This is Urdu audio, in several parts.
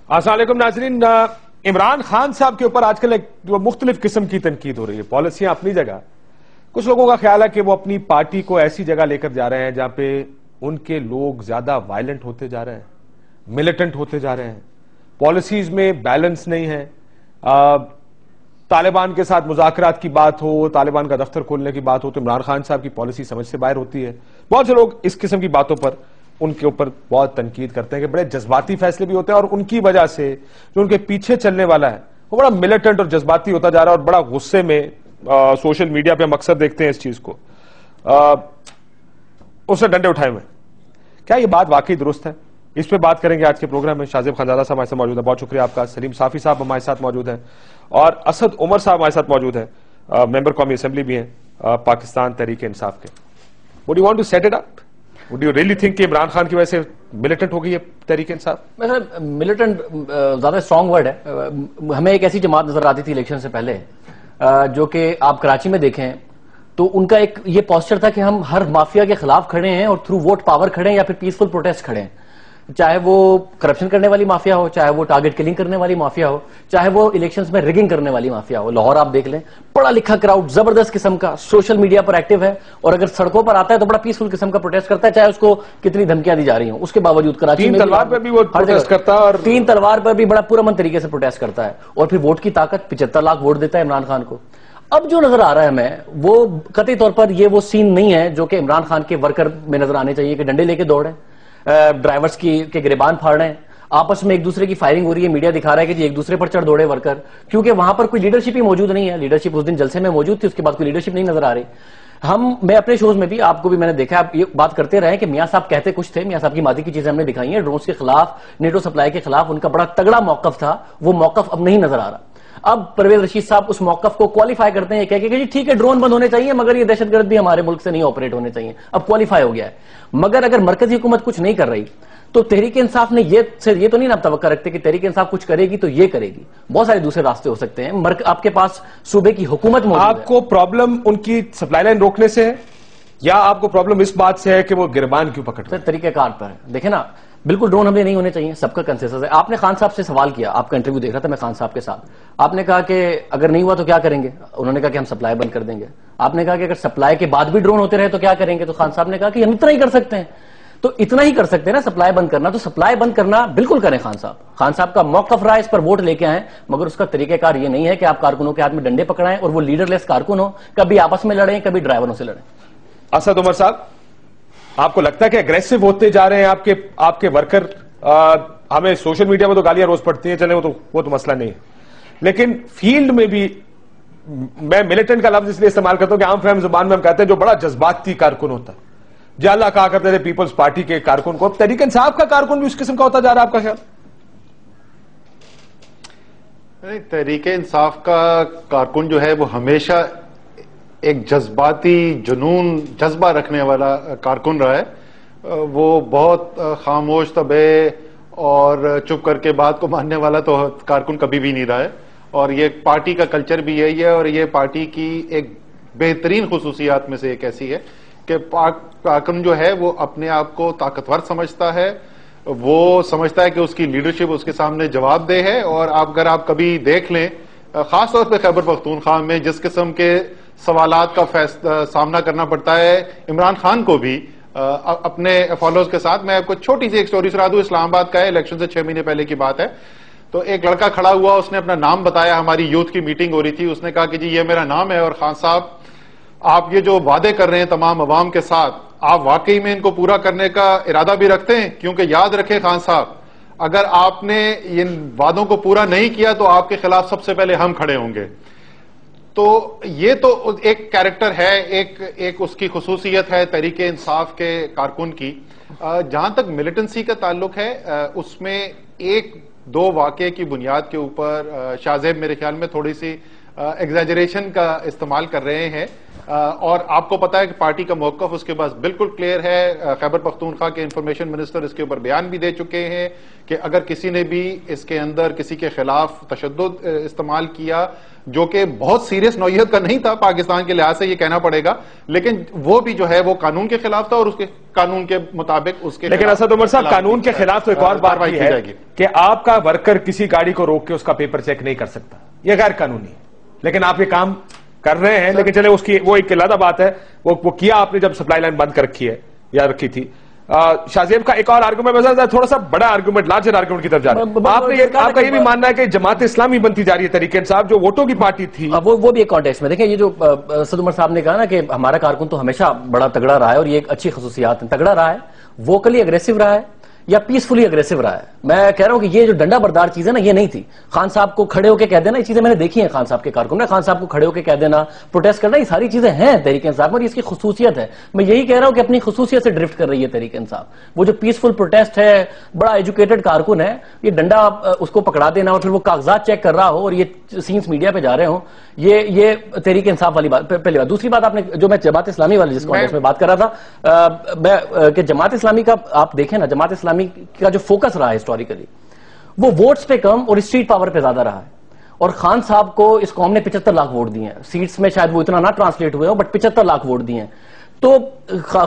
السلام علیکم ناظرین. عمران خان صاحب کے اوپر آج کل ایک مختلف قسم کی تنقید ہو رہی ہے. پالیسیاں اپنی جگہ, کچھ لوگوں کا خیال ہے کہ وہ اپنی پارٹی کو ایسی جگہ لے کر جا رہے ہیں جہاں پہ ان کے لوگ زیادہ وائلنٹ ہوتے جا رہے ہیں, ملیٹنٹ ہوتے جا رہے ہیں, پالیسیز میں بیلنس نہیں ہے. طالبان کے ساتھ مذاکرات کی بات ہو, طالبان کا دفتر کھولنے کی بات ہو تو عمران خان صاحب کی پالیسی سمجھ سے باہر ہوتی ہے. بہت سے لوگ اس قسم کی باتوں پر ان کے اوپر بہت تنقید کرتے ہیں کہ بڑے جذباتی فیصلے بھی ہوتے ہیں, اور ان کی وجہ سے جو ان کے پیچھے چلنے والا ہے وہ بڑا ملیٹنٹ اور جذباتی ہوتا جا رہا ہے, اور بڑا غصے میں سوشل میڈیا پہ ہم اکثر دیکھتے ہیں اس چیز کو, اس سے ڈنڈے اٹھائے ہوئے. کیا یہ بات واقعی درست ہے؟ اس پہ بات کریں گے آج کے پروگرام میں. شاہ زیب خانزادہ صاحب ہمارے ساتھ موجود ہیں, بہت شکریہ آپ کا. سلیم صافی صاحب ہمارے ساتھ موجود ہیں, اور اسد عمر صاحب ہمارے ساتھ موجود ہیں, ممبر قومی اسمبلی بھی ہیں پاکستان تحریک انصاف کے. Would you want to set it up? Would you really think کہ عمران خان کی وجہ سے ملیٹنٹ ہو گئی ہے تحریک انصاف؟ ملیٹنٹ زیادہ اسٹرانگ ورڈ ہے. ہمیں ایک ایسی جماعت نظر آتی تھی الیکشن سے پہلے, جو کہ آپ کراچی میں دیکھیں تو ان کا ایک یہ پوسچر تھا کہ ہم ہر مافیا کے خلاف کھڑے ہیں اور تھرو ووٹ پاور کھڑے ہیں یا پھر پیسفل پروٹیسٹ کھڑے ہیں, چاہے وہ کرپشن کرنے والی مافیا ہو, چاہے وہ ٹارگٹ کلنگ کرنے والی مافیا ہو, چاہے وہ الیکشنز میں ریگنگ کرنے والی مافیا ہو. لاہور آپ دیکھ لیں, پڑھا لکھا کراؤڈ زبردست قسم کا سوشل میڈیا پر ایکٹیو ہے, اور اگر سڑکوں پر آتا ہے تو بڑا پیسفل قسم کا پروٹیسٹ کرتا ہے, چاہے اس کو کتنی دھمکیاں دی جا رہی ہوں. اس کے باوجود کراچی میں تین تلوار پر بھی وہ پروٹیسٹ کرتا ہے, اور تین تلوار پر بھی بڑا پرامن طریقے سے پروٹیسٹ کرتا ہے, اور پھر ووٹ کی طاقت 75 لاکھ ووٹ دیتا ہے عمران خان کو. اب جو نظر آ رہا ہے ہمیں, وہ قطعی طور پر یہ وہ سین نہیں ہے جو کہ عمران خان کے ورکر میں نظر آنے چاہیے, کہ ڈنڈے لے کے دوڑے, ڈرائیورز کے گریبان پھاڑ رہے ہیں, آپس میں ایک دوسرے کی فائرنگ ہو رہی ہے, میڈیا دکھا رہا ہے کہ جی ایک دوسرے پر چڑھ دوڑے ورکر, کیونکہ وہاں پر کوئی لیڈرشپ ہی موجود نہیں ہے. لیڈرشپ اس دن جلسے میں موجود تھی, اس کے بعد کوئی لیڈرشپ نہیں نظر آ رہی. میں اپنے شوز میں بھی, آپ کو بھی میں نے دیکھا, آپ یہ بات کرتے رہے کہ میاں صاحب کہتے کچھ تھے, میاں صاحب کی مادی کی چیزیں ہم نے دکھائی ہیں, ڈرونز کے خلاف, نیٹو سپلائی کے خلاف ان کا بڑا تگڑا موقف تھا, وہ موقف اب نہیں نظر آ رہا. اب پرویز رشید صاحب اس موقف کو کوالیفائی کرتے ہیں, یہ کہہ کہ جی ٹھیک ہے ڈرون بند ہونے چاہیے, مگر یہ دہشت گرد بھی ہمارے ملک سے نہیں آپریٹ ہونے چاہیے. اب کوالیفائی ہو گیا ہے. مگر اگر مرکزی حکومت کچھ نہیں کر رہی تو تحریک انصاف نے یہ تو نہیں نا توقع رکھتے کہ تحریک انصاف کچھ کرے گی تو یہ کرے گی. بہت سارے دوسرے راستے ہو سکتے ہیں. آپ کے پاس صوبے کی حکومت موجود ہے. آپ کو پرابلم ان کی سپلائی لائن روکنے سے ہے, یا آپ کو پرابلم اس بات سے ہے کہ وہ گربان کیوں پکڑتے ہیں؟ طریقہ کار پر ہے. دیکھیں نا, بالکل ڈرون حملے نہیں ہونے چاہیے, سب کا کنسنسس ہے. آپ نے خان صاحب سے سوال کیا, آپ کا انٹرویو دیکھ رہا تھا میں خان صاحب کے ساتھ, آپ نے کہا کہ اگر نہیں ہوا تو کیا کریں گے؟ انہوں نے کہا کہ ہم سپلائی بند کر دیں گے. آپ نے کہا کہ اگر سپلائی کے بعد بھی ڈرون ہوتے رہے تو کیا کریں گے؟ تو خان صاحب نے کہا کہ ہم اتنا ہی کر سکتے ہیں. تو اتنا ہی کر سکتے ہیں نا سپلائی بند کرنا, تو سپلائی بند کرنا بالکل کریں خان صاحب. خان صاحب کا موقف رہا, اس پر ووٹ لے کے آئیں, مگر اس کا طریقہ کار یہ نہیں ہے کہ آپ کارکنوں کے ہاتھ میں ڈنڈے پکڑائیں اور وہ لیڈر لیس کارکن ہو, کبھی آپس میں لڑیں, کبھی ڈرائیوروں سے لڑیں. اسد عمر صاحب, آپ کو لگتا ہے کہ اگریسو ہوتے جا رہے ہیں آپ کے ورکر؟ ہمیں سوشل میڈیا میں تو گالیاں روز پڑتی ہیں, چلیں وہ تو مسئلہ نہیں ہے, لیکن فیلڈ میں بھی میں ملیٹنٹ کا لفظ اس لیے استعمال کرتا ہوں کہ عام فہم زبان میں ہم کہتے ہیں جو بڑا جذباتی کارکن ہوتا ہے, جالا کہا کرتے تھے پیپلز پارٹی کے کارکن کو, تحریک انصاف کا کارکن بھی اس قسم کا ہوتا جا رہا ہے, آپ کا خیال؟ تحریک انصاف کا کارکن جو ہے وہ ہمیشہ ایک جذباتی جذبہ رکھنے والا کارکن رہا ہے. وہ بہت خاموش طبع اور چپ کر کے بات کو ماننے والا تو کارکن کبھی بھی نہیں رہا ہے, اور یہ پارٹی کا کلچر بھی یہی ہے, اور یہ پارٹی کی ایک بہترین خصوصیات میں سے ایک ایسی ہے کہ کارکن جو ہے وہ اپنے آپ کو طاقتور سمجھتا ہے, وہ سمجھتا ہے کہ اس کی لیڈرشپ اس کے سامنے جواب دہ ہے. اور اگر آپ کبھی دیکھ لیں, خاص طور پہ خیبر پختونخوا میں جس قسم کے سوالات کا سامنا کرنا پڑتا ہے عمران خان کو بھی اپنے فالوز کے ساتھ. میں آپ کو چھوٹی سی ایک سٹوری سنا دوں, اسلام آباد کا ہے, الیکشن سے 6 مہینے پہلے کی بات ہے. تو ایک لڑکا کھڑا ہوا, اس نے اپنا نام بتایا, ہماری یوتھ کی میٹنگ ہو رہی تھی, اس نے کہا کہ جی یہ میرا نام ہے, اور خان صاحب آپ یہ جو وعدے کر رہے ہیں تمام عوام کے ساتھ, آپ واقعی میں ان کو پورا کرنے کا ارادہ بھی رکھتے ہیں؟ کیونکہ یاد رکھیں خان صاحب, اگر آپ نے ان وعدوں کو پورا نہیں کیا تو آپ کے خلاف سب سے پہلے ہم کھڑے ہوں گے. تو یہ تو ایک کیریکٹر ہے, ایک اس کی خصوصیت ہے تحریک انصاف کے کارکن کی. جہاں تک ملیٹنسی کا تعلق ہے, اس میں ایک دو واقعے کی بنیاد کے اوپر شاہ زیب میرے خیال میں تھوڑی سی ایگزیجریشن کا استعمال کر رہے ہیں. اور آپ کو پتا ہے کہ پارٹی کا موقف اس کے پاس بالکل کلیئر ہے. خیبر پختونخوا کے انفارمیشن منسٹر اس کے اوپر بیان بھی دے چکے ہیں کہ اگر کسی نے بھی اس کے اندر کسی کے خلاف تشدد استعمال کیا جو کہ بہت سیریس نوعیت کا نہیں تھا پاکستان کے لحاظ سے یہ کہنا پڑے گا, لیکن وہ بھی جو ہے وہ قانون کے خلاف تھا اور اس کے قانون کے مطابق اس کے لیکن اسد عمر صاحب قانون کے خلاف تو ایک اور بات بھی ہے کہ آپ کا ورکر کسی گاڑی کو روک کے اس کا پیپر چیک نہیں کر سکتا, یہ غیر قانونی ہے. لیکن آپ یہ کام کر رہے ہیں, لیکن چلے اس کی وہ ایک علیحدہ بات ہے, وہ کیا آپ نے جب سپلائی لائن بند کر رکھی ہے یا رکھی تھی. شاہ زیب کا ایک اور آرگومنٹ تھوڑا سا بڑا آرگومنٹ, لارجر آرگومنٹ کی طرف جا رہا ہے. آپ کا یہ بھی ماننا ہے کہ جماعت اسلامی بنتی جا رہی ہے طریقے انصاف جو ووٹوں کی پارٹی تھی, وہ بھی ایک کانٹیکسٹ میں دیکھیں. یہ جو اسد عمر صاحب نے کہا نا کہ ہمارا کارکن تو ہمیشہ بڑا تگڑا رہا ہے اور یہ ایک اچھی خصوصیات ہے, تگڑا رہا ہے, ووکلی اگریسو رہا ہے یا پیسفلی اگریسو رہا ہے. میں کہہ رہا ہوں کہ یہ جو ڈنڈا بردار چیز ہے نا, یہ نہیں تھی. خان صاحب کو کھڑے ہو کے کہہ دینا, یہ چیزیں میں نے دیکھی ہیں خان صاحب کے کارکن میں, خان صاحب کو کھڑے ہو کے کہہ دینا, پروٹیسٹ کرنا, یہ ساری چیزیں ہیں تحریک انصاف میں اور اس کی خصوصیت ہے. میں یہی کہہ رہا ہوں کہ اپنی خصوصیت سے ڈرفٹ کر رہی ہے تحریک انصاف. وہ جو پیسفل پروٹیسٹ ہے, بڑا ایجوکیٹڈ کارکن ہے, یہ ڈنڈا اس کو پکڑا دینا اور پھر وہ کاغذات چیک کر رہا ہو اور یہ سینس میڈیا پہ جا رہے ہوں, یہ تحریک انصاف والی بات. پہلی بات. دوسری بات, آپ نے جو میں جماعت اسلامی والی جس کانٹیکسٹ میں بات کر رہا تھا کہ جماعت اسلامی کا آپ دیکھیں نا, جماعت اسلامی کا جو فوکس رہا ہے ہسٹوریکلی وہ ووٹس پہ کم اور اسٹریٹ پاور پہ زیادہ رہا ہے. اور خان صاحب کو اس قوم نے 75 لاکھ ووٹ دیے ہیں. سیٹس میں شاید وہ اتنا نہ ٹرانسلیٹ ہوئے ہو, بٹ 75 لاکھ ووٹ دیے ہیں. تو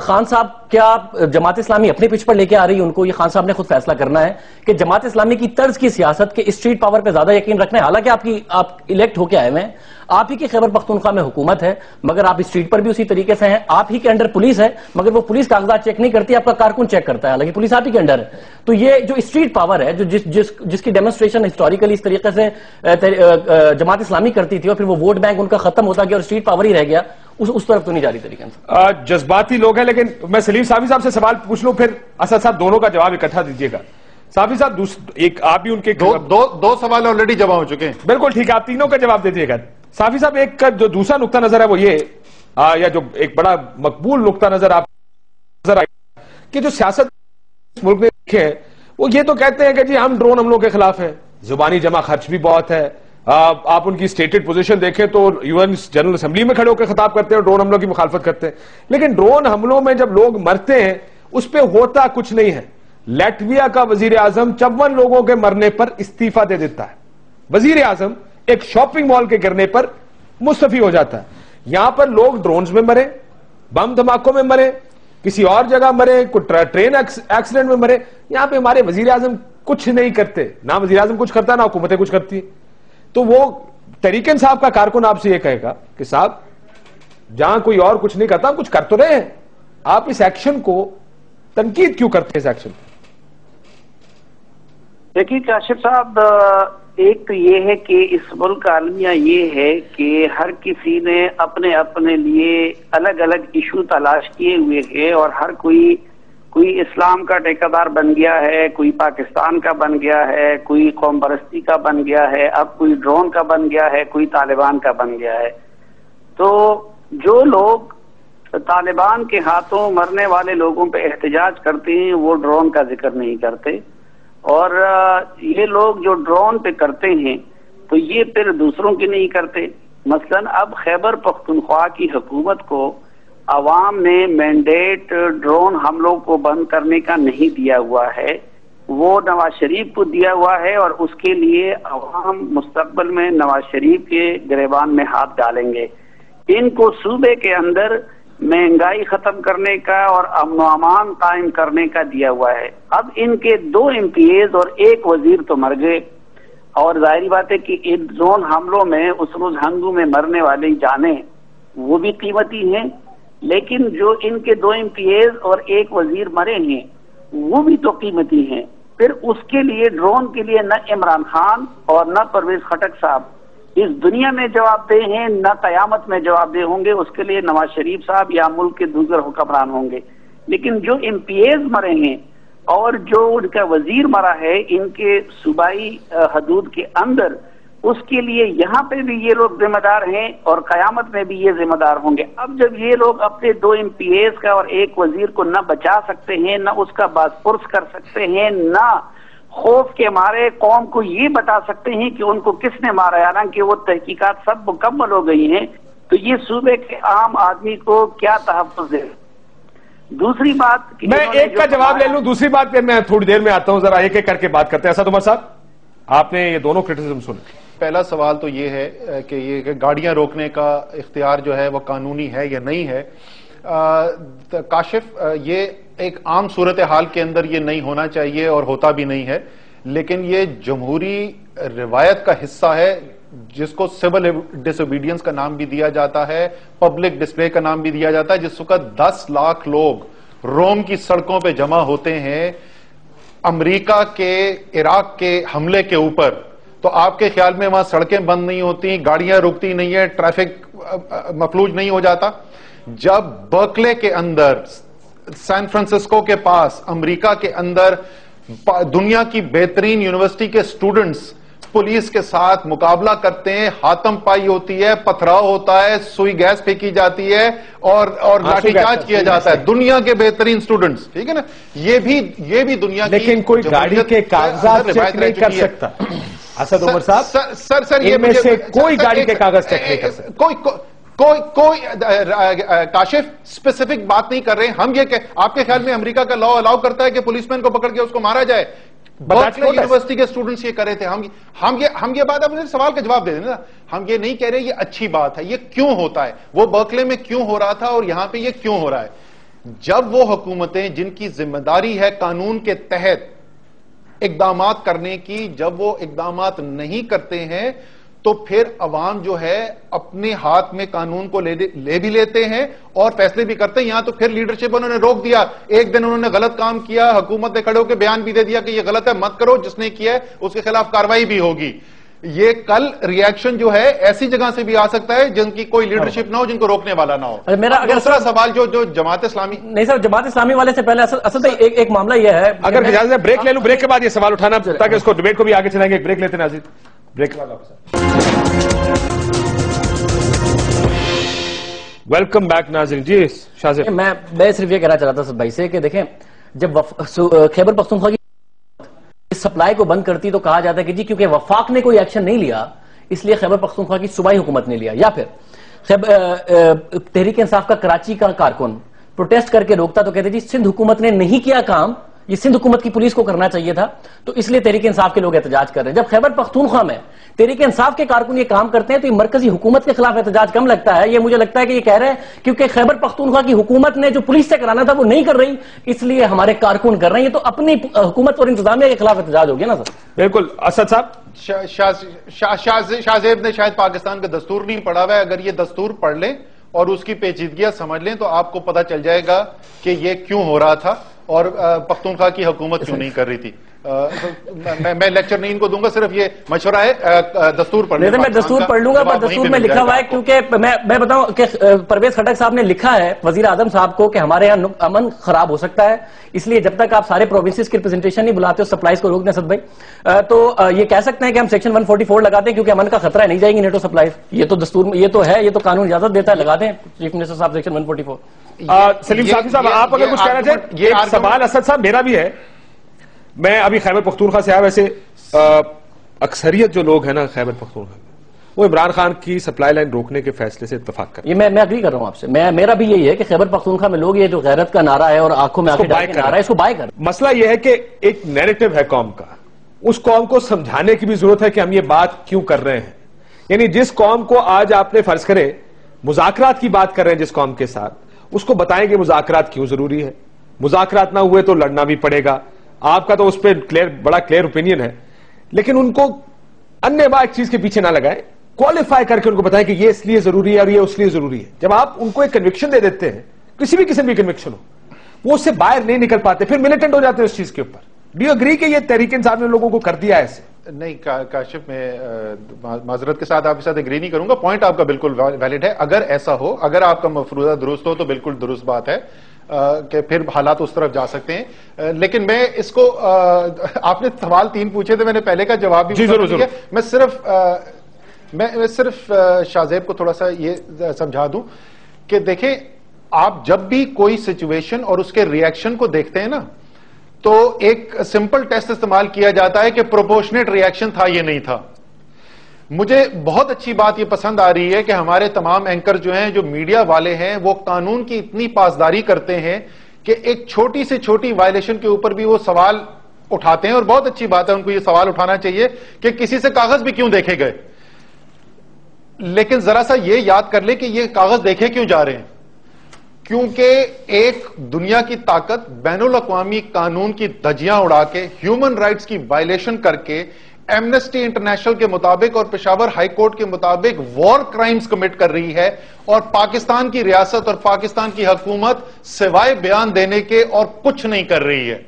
خان صاحب کیا جماعت اسلامی اپنے پچ پر لے کے آ رہی ہے ان کو, یہ خان صاحب نے خود فیصلہ کرنا ہے کہ جماعت اسلامی کی طرز کی سیاست کے اسٹریٹ پاور پہ زیادہ یقین رکھنا ہے. حالانکہ آپ الیکٹ ہو کے آئے ہوئے ہیں, آپ ہی کی خیبر پختونخوا میں حکومت ہے, مگر آپ اسٹریٹ پر بھی اسی طریقے سے ہیں. آپ ہی کے انڈر پولیس ہے, مگر وہ پولیس کاغذات چیک نہیں کرتی, آپ کا کارکن چیک کرتا ہے, حالانکہ پولیس آپ ہی کے انڈر ہے. تو یہ جو اسٹریٹ پاور ہے, جو جس کی ڈیمونسٹریشن ہسٹوریکلی اس طریقے سے جماعت اسلامی کرتی تھی اور پھر وہ ووٹ بینک ان کا ختم ہوتا گیا اور اسٹریٹ پاور ہی رہ گیا, اس طرف تو نہیں جا رہی طریقے سے. جذباتی لوگ ہیں, لیکن میں سلیم صاحب سے سوال پوچھ لوں, پھر اسد صاحب دونوں کا جواب اکٹھا دیجیے گا. صافی صاحب ایک آپ بھی ان کے دو سوال آلریڈی جمع ہو چکے ہیں. بالکل ٹھیک ہے, آپ تینوں کا جواب دیجیے گا. صافی صاحب ایک جو دوسرا نقطہ نظر ہے وہ یہ, یا جو ایک بڑا مقبول نقطہ نظر آپ نظر آئی کہ جو سیاست ملک نے دیکھے ہیں وہ یہ تو کہتے ہیں کہ جی ہم ڈرون حملوں کے خلاف ہیں, زبانی جمع خرچ بھی بہت ہے. آپ ان کی اسٹیٹڈ پوزیشن دیکھیں تو UN جنرل اسمبلی میں کھڑے ہو کے خطاب کرتے ہیں, ڈرون حملوں کی مخالفت کرتے ہیں. لیکن ڈرون حملوں میں جب لوگ مرتے ہیں اس پہ ہوتا کچھ نہیں ہے. لیٹویا کا وزیر اعظم 54 لوگوں کے مرنے پر استعفیٰ دے دیتا ہے. وزیر اعظم ایک شاپنگ مال کے گرنے پر مستعفی ہو جاتا ہے. یہاں پر لوگ ڈرونز میں مرے, بم دھماکوں میں مرے, کسی اور جگہ مرے, ٹرین ایکسیڈنٹ میں مرے. یہاں پہ ہمارے وزیر اعظم کچھ نہیں کرتے, نہ وزیر اعظم کچھ کرتا نہ حکومتیں کچھ کرتی. تو وہ تحریک انصاف کا کارکن آپ سے یہ کہے گا کہ صاحب جہاں کوئی اور کچھ نہیں کرتا, ہم کچھ کر تو رہے ہیں, آپ اس ایکشن کو تنقید کیوں کرتے ہیں اس ایکشن؟ دیکھیے کاشف صاحب, ایک تو یہ ہے کہ اس ملک کا عالمیہ یہ ہے کہ ہر کسی نے اپنے اپنے لیے الگ الگ ایشو تلاش کیے ہوئے ہیں اور ہر کوئی اسلام کا ٹھیکیدار بن گیا ہے, کوئی پاکستان کا بن گیا ہے, کوئی قوم پرستی کا بن گیا ہے, اب کوئی ڈرون کا بن گیا ہے, کوئی طالبان کا بن گیا ہے. تو جو لوگ طالبان کے ہاتھوں مرنے والے لوگوں پہ احتجاج کرتے ہیں وہ ڈرون کا ذکر نہیں کرتے, اور یہ لوگ جو ڈرون پہ کرتے ہیں تو یہ پھر دوسروں کی نہیں کرتے. مثلا اب خیبر پختونخوا کی حکومت کو عوام نے مینڈیٹ ڈرون حملوں کو بند کرنے کا نہیں دیا ہوا ہے, وہ نواز شریف کو دیا ہوا ہے, اور اس کے لیے عوام مستقبل میں نواز شریف کے گریبان میں ہاتھ ڈالیں گے. ان کو صوبے کے اندر مہنگائی ختم کرنے کا اور امن و امان قائم کرنے کا دیا ہوا ہے. اب ان کے 2 MPAs اور 1 وزیر تو مر گئے, اور ظاہری بات ہے کہ ان ڈرون حملوں میں اس روز ہنگو میں مرنے والے جانیں وہ بھی قیمتی ہیں, لیکن جو ان کے 2 MPAs اور 1 وزیر مرے ہیں وہ بھی تو قیمتی ہیں. پھر اس کے لیے ڈرون کے لیے نہ عمران خان اور نہ پرویز خٹک صاحب اس دنیا میں جواب دہ ہیں, نہ قیامت میں جواب دہ ہوں گے. اس کے لیے نواز شریف صاحب یا ملک کے دوسرے حکمران ہوں گے. لیکن جو MPAs مرے ہیں اور جو ان کا وزیر مرا ہے ان کے صوبائی حدود کے اندر, اس کے لیے یہاں پہ بھی یہ لوگ ذمہ دار ہیں اور قیامت میں بھی یہ ذمہ دار ہوں گے. اب جب یہ لوگ اپنے 2 MPAs کا اور 1 وزیر کو نہ بچا سکتے ہیں, نہ اس کا باز پرس کر سکتے ہیں, نہ خوف کے مارے قوم کو یہ بتا سکتے ہیں کہ ان کو کس نے مارا, حالانکہ وہ تحقیقات سب مکمل ہو گئی ہیں, تو یہ صوبے کے عام آدمی کو کیا تحفظ دے؟ دوسری بات میں ایک کا جواب لے لوں, دوسری بات پھر میں تھوڑی دیر میں آتا ہوں, ذرا ایک ایک کر کے بات کرتے ہیں. اسد عمر صاحب, آپ نے یہ دونوں کرٹیسزم سنے. پہلا سوال تو یہ ہے کہ یہ گاڑیاں روکنے کا اختیار جو ہے وہ قانونی ہے یا نہیں ہے. کاشف, یہ ایک عام صورتحال کے اندر یہ نہیں ہونا چاہیے اور ہوتا بھی نہیں ہے, لیکن یہ جمہوری روایت کا حصہ ہے جس کو سول ڈس اوبیڈینس کا نام بھی دیا جاتا ہے, پبلک ڈسپلے کا نام بھی دیا جاتا ہے. جس وقت 10 لاکھ لوگ روم کی سڑکوں پہ جمع ہوتے ہیں امریکہ کے عراق کے حملے کے اوپر, تو آپ کے خیال میں وہاں سڑکیں بند نہیں ہوتی, گاڑیاں رکتی نہیں ہیں, ٹریفک مفلوج نہیں ہو جاتا؟ جب برکلے کے اندر, سان فرانسسکو کے پاس, امریکہ کے اندر دنیا کی بہترین یونیورسٹی کے سٹوڈنٹس پولیس کے ساتھ مقابلہ کرتے ہیں, ہاتم پائی ہوتی ہے, پتھراؤ ہوتا ہے, سوئی گیس پھینکی جاتی ہے اور لاٹھی چارج کیا جاتا ہے, دنیا کے بہترین سٹوڈنٹس, ٹھیک ہے نا, یہ بھی دنیا کی, لیکن کوئی گاڑی کے کاغذات چیک نہیں کر سکتا. اسد عمر صاحب, سر یہ میں سے کوئی گاڑی کے کاغذ چیک نہیں کر سکتا. کوئی کاشف اسپیسیفک بات نہیں کر رہے. ہم یہ کہ آپ کے خیال میں امریکہ کا لا الاؤ کرتا ہے کہ پولیس مین کو پکڑ کے اس کو مارا جائے؟ برکلے یونیورسٹی کے اسٹوڈنٹس یہ کر رہے تھے. ہم یہ بات, آپ مجھے سوال کا جواب دے دیں نا, ہم یہ نہیں کہہ رہے یہ اچھی بات ہے, یہ کیوں ہوتا ہے, وہ برکلے میں کیوں ہو رہا تھا اور یہاں پہ یہ کیوں ہو رہا ہے؟ جب وہ حکومتیں جن کی ذمہ داری ہے قانون کے تحت اقدامات کرنے کی, جب وہ اقدامات نہیں کرتے ہیں تو پھر عوام جو ہے اپنے ہاتھ میں قانون کو لے بھی لیتے ہیں اور فیصلے بھی کرتے ہیں. یہاں تو پھر لیڈرشپ انہوں نے روک دیا, ایک دن انہوں نے غلط کام کیا, حکومت نے کھڑے ہو کے بیان بھی دے دیا کہ یہ غلط ہے, مت کرو, جس نے کیا ہے اس کے خلاف کارروائی بھی ہوگی. یہ کل ریاکشن جو ہے ایسی جگہ سے بھی آ سکتا ہے جن کی کوئی لیڈرشپ نہ ہو, جن کو روکنے والا نہ ہو. میرا دوسرا سوال جو جماعت اسلامی, نہیں سر, جماعت اسلامی والے سے پہلے اصل ایک معاملہ یہ ہے, اگر اجازت ہے بریک لے لوں, بریک کے بعد یہ سوال اٹھانا تاکہ اس کو ڈیبیٹ کو بھی آگے چلائیں گے. ایک بریک لیتے ہیں ناظرین, بریک کے بعد ویلکم بیک ناظرین. جی شاہ زیب, میں صرف یہ کہنا چاہ رہا تھا بھائی سے کہ دیکھیں, جب خیبر پختونخوا کی سپلائی کو بند کرتی تو کہا جاتا ہے کہ جی کیونکہ وفاق نے کوئی ایکشن نہیں لیا اس لیے خیبر پختونخوا کی صوبائی حکومت نے لیا. یا پھر تحریک انصاف کا کراچی کا کارکن پروٹیسٹ کر کے روکتا تو کہتے جی سندھ حکومت نے نہیں کیا کام, یہ سندھ حکومت کی پولیس کو کرنا چاہیے تھا, تو اس لیے تحریک انصاف کے لوگ احتجاج کر رہے ہیں. جب خیبر پختونخوا میں تحریک انصاف کے کارکن یہ کام کرتے ہیں تو یہ مرکزی حکومت کے خلاف احتجاج کم لگتا ہے. یہ مجھے لگتا ہے کہ یہ کہہ رہے ہیں کیونکہ خیبر پختونخوا کی حکومت نے جو پولیس سے کرانا تھا وہ نہیں کر رہی, اس لیے ہمارے کارکن کر رہے ہیں. یہ تو اپنی حکومت اور انتظامیہ کے خلاف احتجاج ہو گیا نا سر. بالکل. اسد صاحب, شاہ زیب نے شاید پاکستان کا دستور نہیں پڑھا ہوا ہے. اگر یہ دستور پڑھ لیں اور اس کی پیچیدگیاں سمجھ لیں تو آپ کو پتا چل جائے گا کہ یہ کیوں ہو رہا تھا اور پختونخوا کی حکومت کیوں نہیں کر رہی تھی. میں لیکچر نہیں ان کو دوں گا, صرف یہ مشورہ ہے, دستور پڑھ لیں. میں دستور پڑھ لوں گا, پر دستور میں لکھا ہوا ہے, کیونکہ میں بتاؤں کہ پرویز خٹک صاحب نے لکھا ہے وزیر اعظم صاحب کو کہ ہمارے یہاں امن خراب ہو سکتا ہے, اس لیے جب تک آپ سارے پروونسز کی ریپرزنٹیشن نہیں بلاتے ہو سپلائیز کو روک دیں. اسد بھائی, تو یہ کہہ سکتے ہیں کہ ہم سیکشن 144 لگاتے ہیں کیونکہ امن کا خطرہ ہے, نہیں جائیں گی نیٹو سپلائیز. یہ تو دستور, یہ تو ہے, یہ تو قانون اجازت دیتا ہے, لگا دیں چیف منسٹر صاحب سیکشن 144. سلیم صافی صاحب, آپ اگر کچھ کہنا چاہیں. یہ سوال اسد صاحب میرا بھی ہے, میں ابھی خیبر پختونخوا سے آیا. ویسے اکثریت جو لوگ ہیں نا خیبر پختونخوا میں, وہ عمران خان کی سپلائی لائن روکنے کے فیصلے سے اتفاق کرتے ہیں. یہ میں اگری کر رہا ہوں آپ سے. میرا بھی یہی ہے کہ خیبر پختونخوا میں لوگ یہ جو غیرت کا نعرہ ہے اور آنکھوں میں آنکھیں ڈال کے نعرہ ہے, اس کو بائے کر. مسئلہ یہ ہے کہ ایک نیریٹو ہے قوم کا, اس قوم کو سمجھانے کی بھی ضرورت ہے کہ ہم یہ بات کیوں کر رہے ہیں. یعنی جس قوم کو آج آپ نے فرض کرے مذاکرات کی بات کر رہے ہیں جس قوم کے ساتھ, اس کو بتائیں کہ مذاکرات کیوں ضروری ہے. مذاکرات نہ ہوئے تو لڑنا بھی پڑے گا. آپ کا تو اس پہ بڑا کلیئر اوپینین ہے, لیکن ان کو انیہ ایک چیز کے پیچھے نہ لگائیں, کوالیفائی کر کے ان کو بتائیں کہ یہ اس لیے ضروری ہے اور یہ اس لیے ضروری ہے. جب آپ ان کو ایک کنوکشن دے دیتے ہیں, کسی بھی قسم کی کنوکشن ہو, وہ اس سے باہر نہیں نکل پاتے, پھر ملیٹنٹ ہو جاتے ہیں اس چیز کے اوپر. ڈو یو اگری کہ یہ تحریک انصاف نے لوگوں کو کر دیا ایسے؟ نہیں کاشف, میں معذرت کے ساتھ آپ کے ساتھ اگری نہیں کروں گا. پوائنٹ آپ کا بالکل ویلڈ ہے. اگر ایسا ہو, اگر آپ کا مفروضہ درست ہو تو بالکل درست بات ہے کہ پھر حالات اس طرف جا سکتے ہیں. لیکن میں اس کو, آپ نے سوال 3 پوچھے تھے, میں نے پہلے کا جواب بھی دیا. میں صرف شاہ زیب کو تھوڑا سا یہ سمجھا دوں کہ دیکھیں, آپ جب بھی کوئی سچویشن اور اس کے ریاکشن کو دیکھتے ہیں نا, تو ایک سمپل ٹیسٹ استعمال کیا جاتا ہے کہ پروپورشنیٹ ریاکشن تھا یہ نہیں تھا. مجھے بہت اچھی بات یہ پسند آ رہی ہے کہ ہمارے تمام اینکر جو ہیں، جو میڈیا والے ہیں، وہ قانون کی اتنی پاسداری کرتے ہیں کہ ایک چھوٹی سے چھوٹی وائلیشن کے اوپر بھی وہ سوال اٹھاتے ہیں، اور بہت اچھی بات ہے، ان کو یہ سوال اٹھانا چاہیے کہ کسی سے کاغذ بھی کیوں دیکھے گئے، لیکن ذرا سا یہ یاد کر لیں کہ یہ کاغذ دیکھے کیوں جا رہے ہیں، کیونکہ ایک دنیا کی طاقت بین الاقوامی قانون کی دھجیاں اڑا کے، ہیومن رائٹس کی وائلیشن کر کے، ایمنسٹی انٹرنیشنل کے مطابق اور پشاور ہائی کورٹ کے مطابق وار کرائمز کمٹ کر رہی ہے، اور پاکستان کی ریاست اور پاکستان کی حکومت سوائے بیان دینے کے اور کچھ نہیں کر رہی ہے.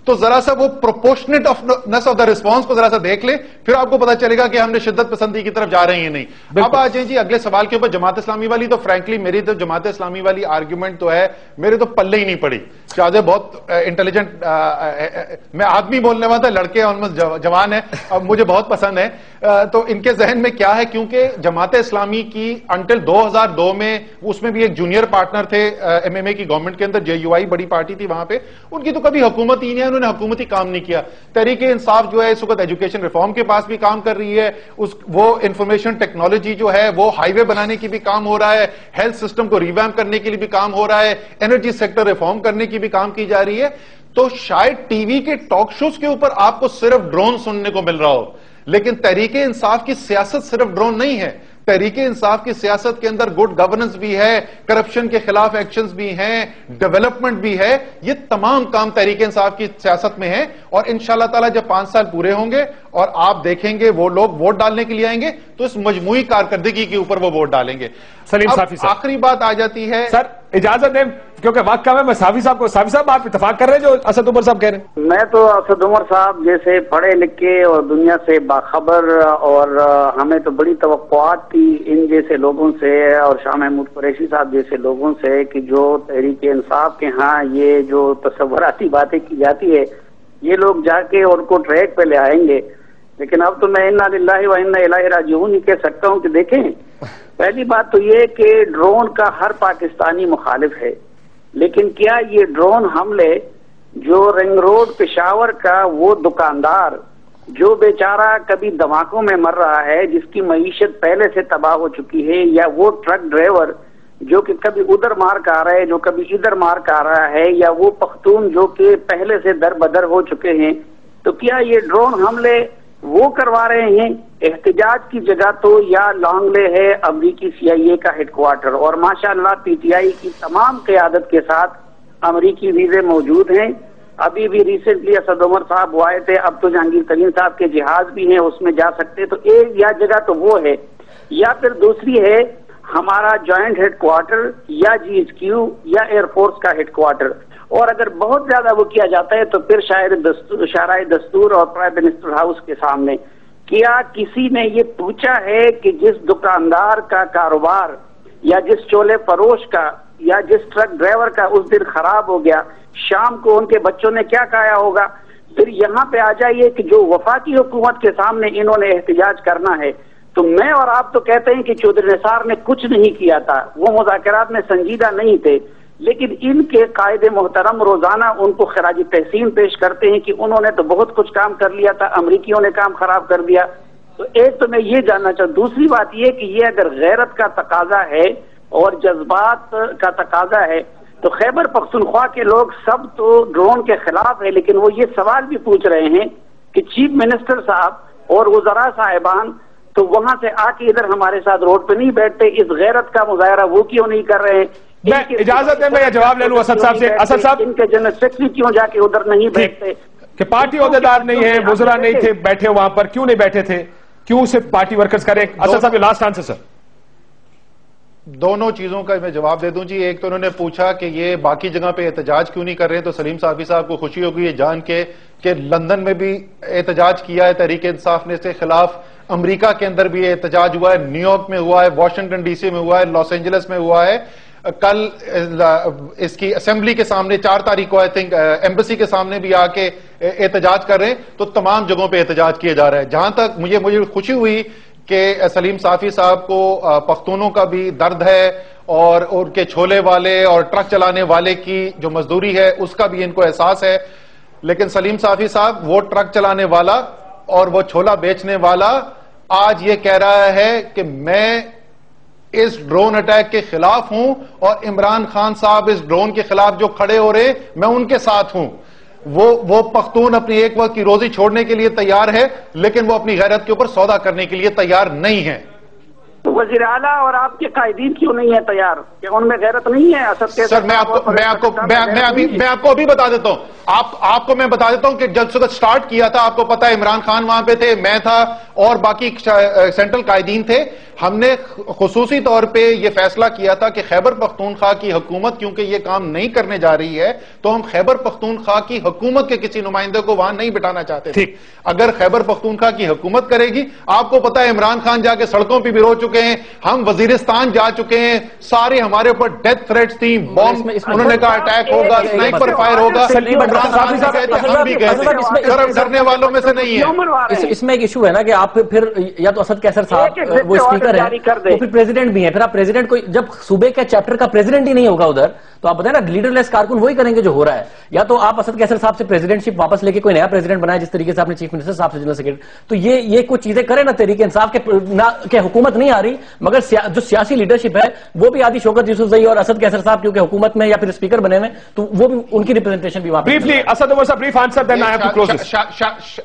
تو ذرا سا وہ پروپورشنیٹنس آف دا رسپانس کو ذرا سا دیکھ لیں، پھر آپ کو پتا چلے گا کہ ہم نے شدت پسندی کی طرف جا رہے ہیں نہیں. اب آ جائیں جی اگلے سوال کے اوپر. جماعت اسلامی والی تو فرینکلی میری تو جماعت اسلامی والی آرگیومنٹ تو ہے، میرے تو پلے ہی نہیں پڑی. شاہد بہت انٹیلیجنٹ، میں آدمی بولنے والا تھا، لڑکے آلموسٹ جوان ہیں، اب مجھے بہت پسند ہے. تو ان کے ذہن میں کیا ہے، کیونکہ جماعت اسلامی کی انٹل 2002 میں اس میں بھی ایک جونیئر پارٹنر تھے ایم ایم اے کی گورنمنٹ کے اندر، جے یو آئی بڑی پارٹی تھی وہاں پہ، ان کی تو کبھی حکومت ہی نہیں ہے، انہوں نے حکومتی کام نہیں کیا. تحریک انصاف جو ہے اس وقت ایجوکیشن ریفارم کے پاس بھی کام کر رہی ہے، وہ انفارمیشن ٹیکنالوجی جو ہے وہ ہائی وے بنانے کی بھی کام ہو رہا ہے، ہیلتھ سسٹم کو ریویمپ کرنے کے لیے بھی کام ہو رہا ہے، انرجی سیکٹر ریفارم کرنے کی بھی کام کی جا رہی ہے. تو شاید ٹی وی کے ٹاک شوز کے اوپر آپ کو صرف ڈرون سننے کو مل رہا ہو، لیکن تحریک انصاف کی سیاست صرف ڈرون نہیں ہے. تحریک انصاف کی سیاست کے اندر گڈ گورننس بھی ہے، کرپشن کے خلاف ایکشنز بھی ہیں، ڈیولپمنٹ بھی ہے. یہ تمام کام تحریک انصاف کی سیاست میں ہیں، اور انشاءاللہ تعالی جب 5 سال پورے ہوں گے اور آپ دیکھیں گے وہ لوگ ووٹ ڈالنے کے لیے آئیں گے تو اس مجموعی کارکردگی کے اوپر وہ ووٹ ڈالیں گے. سلیم صافی صاحب، آخری بات آ جاتی ہے سر اجازت دیں کیونکہ وقت کم ہے. میں صافی صاحب آپ اتفاق کر رہے ہیں جو اسد عمر صاحب کہہ رہے ہیں؟ میں تو اسد عمر صاحب جیسے پڑھے لکھے اور دنیا سے باخبر، اور ہمیں تو بڑی توقعات تھی ان جیسے لوگوں سے اور شاہ محمود قریشی صاحب جیسے لوگوں سے کہ جو تحریک انصاف کے ہاں یہ جو تصوراتی باتیں کی جاتی ہے یہ لوگ جا کے ان کو ٹریک پہ لے آئیں گے. لیکن اب تو میں انا للہ و انا الیہ راجعون ہی کہہ سکتا ہوں کہ دیکھیں، پہلی بات تو یہ کہ ڈرون کا ہر پاکستانی مخالف ہے، لیکن کیا یہ ڈرون حملے جو رنگ روڈ پشاور کا وہ دکاندار جو بیچارہ کبھی دھماکوں میں مر رہا ہے، جس کی معیشت پہلے سے تباہ ہو چکی ہے، یا وہ ٹرک ڈرائیور جو کہ کبھی ادھر مار کا آ رہا ہے جو کبھی ادھر مار کا آ رہا ہے، یا وہ پختون جو کہ پہلے سے در بدر ہو چکے ہیں، تو کیا یہ ڈرون حملے وہ کروا رہے ہیں؟ احتجاج کی جگہ تو یا لانگ لے ہے امریکی سی آئی اے کا ہیڈ کوارٹر، اور ماشاءاللہ پی ٹی آئی کی تمام قیادت کے ساتھ امریکی ویزے موجود ہیں. ابھی بھی ریسنٹلی اسد عمر صاحب وہ آئے تھے، اب تو جہانگیر ترین صاحب کے جہاز بھی ہیں اس میں جا سکتے. تو ایک یا جگہ تو وہ ہے، یا پھر دوسری ہے ہمارا جوائنٹ ہیڈ کوارٹر یا جی ایچ کیو یا ایئر فورس کا ہیڈ کوارٹر. اور اگر بہت زیادہ وہ کیا جاتا ہے تو پھر شاہراہ دستور اور پرائم منسٹر ہاؤس کے سامنے. کیا کسی نے یہ پوچھا ہے کہ جس دکاندار کا کاروبار یا جس چولے فروش کا یا جس ٹرک ڈرائیور کا اس دن خراب ہو گیا، شام کو ان کے بچوں نے کیا کھایا ہوگا؟ پھر یہاں پہ آ جائیے کہ جو وفاقی حکومت کے سامنے انہوں نے احتجاج کرنا ہے، تو میں اور آپ تو کہتے ہیں کہ چودھری نثار نے کچھ نہیں کیا تھا، وہ مذاکرات میں سنجیدہ نہیں تھے، لیکن ان کے قائد محترم روزانہ ان کو خراج تحسین پیش کرتے ہیں کہ انہوں نے تو بہت کچھ کام کر لیا تھا، امریکیوں نے کام خراب کر دیا. تو ایک تو میں یہ جاننا چاہتا ہوں. دوسری بات یہ کہ یہ اگر غیرت کا تقاضا ہے اور جذبات کا تقاضا ہے تو خیبر پختونخوا کے لوگ سب تو ڈرون کے خلاف ہے، لیکن وہ یہ سوال بھی پوچھ رہے ہیں کہ چیف منسٹر صاحب اور وزراء صاحبان تو وہاں سے آ کے ادھر ہمارے ساتھ روڈ پہ نہیں بیٹھتے، اس غیرت کا مظاہرہ وہ کیوں نہیں کر رہے ہیں؟ میں اجازت ہے میں یہ جواب لے لوں اسد صاحب سے. اسد صاحب، ان کے جنرل سیکرٹری کیوں جا کے ادھر نہیں بیٹھتے کہ پارٹی عہدیدار نہیں ہے، وزراء نہیں تھے بیٹھے وہاں پر، کیوں نہیں بیٹھے تھے؟ کیوں صرف پارٹی ورکرز کریں؟ اسد صاحب لاسٹ آنسر سر. دونوں چیزوں کا میں جواب دے دوں جی. ایک تو انہوں نے پوچھا کہ یہ باقی جگہ پہ احتجاج کیوں نہیں کر رہے ہیں، تو سلیم صافی صاحب کو خوشی ہوگی یہ جان کے کہ لندن میں بھی احتجاج کیا ہے تحریک انصاف نے اس کے خلاف، امریکہ کے اندر بھی احتجاج ہوا ہے، نیو یارک میں ہوا ہے، واشنگٹن ڈی سی میں ہوا ہے، لاس اینجلس میں ہوا ہے. کل اس کی اسمبلی کے سامنے 4 تاریخ کو آئی تھنک ایمبیسی کے سامنے بھی آ کے احتجاج کر رہے ہیں. تو تمام جگہوں پہ احتجاج کیے جا رہے ہیں. جہاں تک مجھے خوشی ہوئی کہ سلیم صافی صاحب کو پختونوں کا بھی درد ہے اور ان کے چھولے والے اور ٹرک چلانے والے کی جو مزدوری ہے اس کا بھی ان کو احساس ہے. لیکن سلیم صافی صاحب، وہ ٹرک چلانے والا اور وہ چھولا بیچنے والا آج یہ کہہ رہا ہے کہ میں اس ڈرون اٹیک کے خلاف ہوں اور عمران خان صاحب اس ڈرون کے خلاف جو کھڑے ہو رہے میں ان کے ساتھ ہوں. وہ پختون اپنی ایک وقت کی روزی چھوڑنے کے لیے تیار ہے لیکن وہ اپنی غیرت کے اوپر سودا کرنے کے لیے تیار نہیں ہے. تو وزیر اعلیٰ اور آپ کے قائدین کیوں نہیں ہے تیار؟ کہ ان میں غیرت نہیں ہے؟ سر میں آپ کو ابھی بتا دیتا ہوں. آپ کو میں بتا دیتا ہوں کہ جب سٹارٹ کیا تھا آپ کو پتا ہے عمران خان وہاں پہ تھے, میں تھا اور باقی سینٹرل قائدین تھے. ہم نے خصوصی طور پہ یہ فیصلہ کیا تھا کہ خیبر پختونخوا کی حکومت کیونکہ یہ کام نہیں کرنے جا رہی ہے تو ہم خیبر پختونخوا کی حکومت کے کسی نمائندے کو وہاں نہیں بٹھانا چاہتے تھے. اگر خیبر پختونخوا کی حکومت کرے گی, آپ کو پتا ہے عمران خان جا کے سڑکوں پہ بھی رو چکے ہیں, ہم وزیرستان جا چکے ہیں, سارے ہمارے اوپر ڈیتھ تھریٹس تھی, بم انہوں نے کہا اٹیک ہوگا, سنائپر فائر ہوگا. عمران خان بھی گئے تھے, ہم بھی گئے تھے, سر ڈرنے والوں میں سے نہیں ہے. اس میں ایک ایشو ہے نا کہ آپ پھر یا تو اسد کیسر صاحب وہ اسپیکر ہیں تو پھر پریزیڈنٹ بھی ہیں, پھر آپ پریزیڈنٹ کو جب صوبے کے چیپٹر کا پریزیڈنٹ ہی نہیں ہوگا ادھر تو آپ بتائیں نا لیڈر لیس کارکن وہی کریں گے جو ہو رہا ہے. یا تو آپ اسد کیسر صاحب سے پریزیڈنٹ شپ واپس لے کے کوئی نیا پریزیڈنٹ بنائے جس طریقے سے آپ نے چیف منسٹر صاحب سے جنرل سیکرٹری, تو یہ کچھ چیزیں کریں نا تحریک انصاف کے حکومت نہیں آ رہی مگر جو سیاسی لیڈرشپ ہے وہ بھی آدھی شوکت یوسف زئی اور اسد کیسر صاحب کیونکہ حکومت میں یا پھر اسپیکر بنے ہوئے تو وہ بھی ان کی ریپرزنٹیشن بھی وہاں پہ. بریفلی اسد عمر صاحب brief answer then I have to close.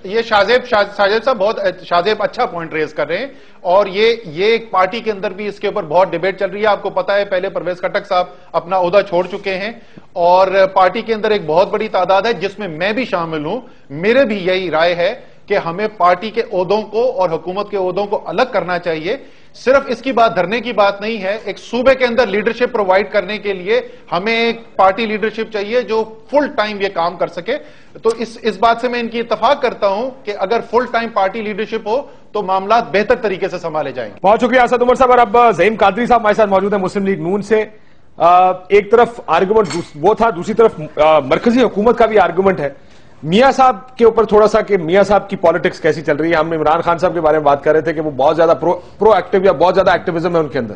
یہ شاہزیب صاحب بہت شاہزیب اچھا پوائنٹ ریز کر رہے ہیں اور یہ ایک پارٹی کے اندر بھی اس کے اوپر بہت ڈیبیٹ چل رہی ہے. آپ کو پتا ہے پہلے پرویز خٹک صاحب اپنا عہدہ چھوڑ چکے ہیں اور پارٹی کے اندر ایک بہت بڑی تعداد ہے جس میں میں بھی شامل ہوں. میرے بھی یہی رائے ہے کہ ہمیں پارٹی کے عہدوں کو اور حکومت کے عہدوں کو الگ کرنا چاہیے. صرف اس کی بات دھرنے کی بات نہیں ہے, ایک صوبے کے اندر لیڈرشپ پرووائڈ کرنے کے لیے ہمیں ایک پارٹی لیڈرشپ چاہیے جو فل ٹائم یہ کام کر سکے. تو اس بات سے میں ان کی اتفاق کرتا ہوں کہ اگر فل ٹائم پارٹی لیڈرشپ ہو تو معاملات بہتر طریقے سے سنبھالے جائیں گے. بہت شکریہ اسد عمر صاحب. اور اب زعیم قادری صاحب ہمارے ساتھ موجود ہیں مسلم لیگ نون سے. ایک طرف آرگومنٹ وہ تھا, دوسری طرف مرکزی حکومت کا بھی آرگومنٹ ہے. میاں صاحب کے اوپر تھوڑا سا کہ میاں صاحب کی پالیٹکس کیسی چل رہی ہے. ہم عمران خان صاحب کے بارے میں بات کر رہے تھے کہ وہ بہت زیادہ پرو ایکٹیو یا بہت زیادہ ایکٹیویزم ہے ان کے اندر.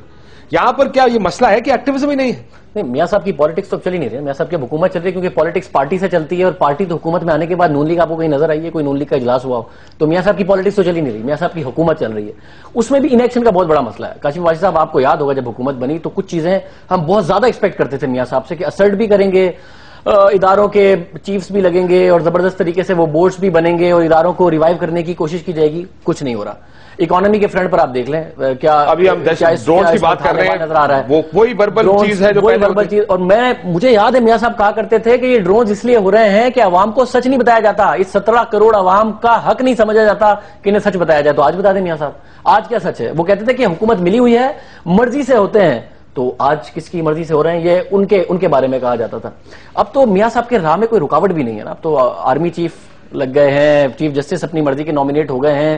یہاں پر کیا یہ مسئلہ ہے کہ ایکٹیویزم ہی نہیں ہے؟ نہیں, میاں صاحب کی پالیٹکس تو چل ہی نہیں رہی. میاں صاحب کی حکومت چل رہی ہے کیونکہ پالیٹکس پارٹی سے چلتی ہے اور پارٹی تو حکومت میں آنے کے بعد نون لیگ آپ کو کہیں نظر آئی ہے, کوئی نون لیگ کا اجلاس ہوا ہو تو میاں صاحب کی پالیٹکس تو چل ہی نہیں رہی. میاں صاحب کی حکومت چل رہی ہے, اس میں بھی انیکشن کا بہت بڑا مسئلہ ہے. کاشم واجد صاحب آپ کو یاد ہوگا جب حکومت بنی تو کچھ چیزیں ہم بہت زیادہ ایکسپیکٹ کرتے تھے میاں صاحب سے کہ اسرٹ بھی کریں گے, اداروں کے چیفز بھی لگیں گے اور زبردست طریقے سے وہ بورڈز بھی بنیں گے اور اداروں کو ریوائیو کرنے کی کوشش کی جائے گی. کچھ نہیں ہو رہا. اکانومی کے فرنٹ پر آپ دیکھ لیں کیا ابھی ہم ڈرونز کی بات کر رہے ہیں, نظر آ رہا ہے وہی وربل چیز ہے جو وربل چیز. اور مجھے یاد ہے میاں صاحب کہا کرتے تھے کہ یہ ڈرونز اس لیے ہو رہے ہیں کہ عوام کو سچ نہیں بتایا جاتا, اس 17 کروڑ عوام کا حق نہیں سمجھا جاتا کہ انہیں سچ بتایا جائے. تو آج بتا دیں میاں صاحب آج کیا سچ ہے. وہ کہتے تھے کہ حکومت ملی ہوئی ہے, مرضی سے ہوتے ہیں, تو آج کس کی مرضی سے ہو رہے ہیں یہ ان کے بارے میں کہا جاتا تھا. اب تو میاں صاحب کے راہ میں کوئی رکاوٹ بھی نہیں ہے نا. اب تو آرمی چیف لگ گئے ہیں, چیف جسٹس اپنی مرضی کے نامینیٹ ہو گئے ہیں,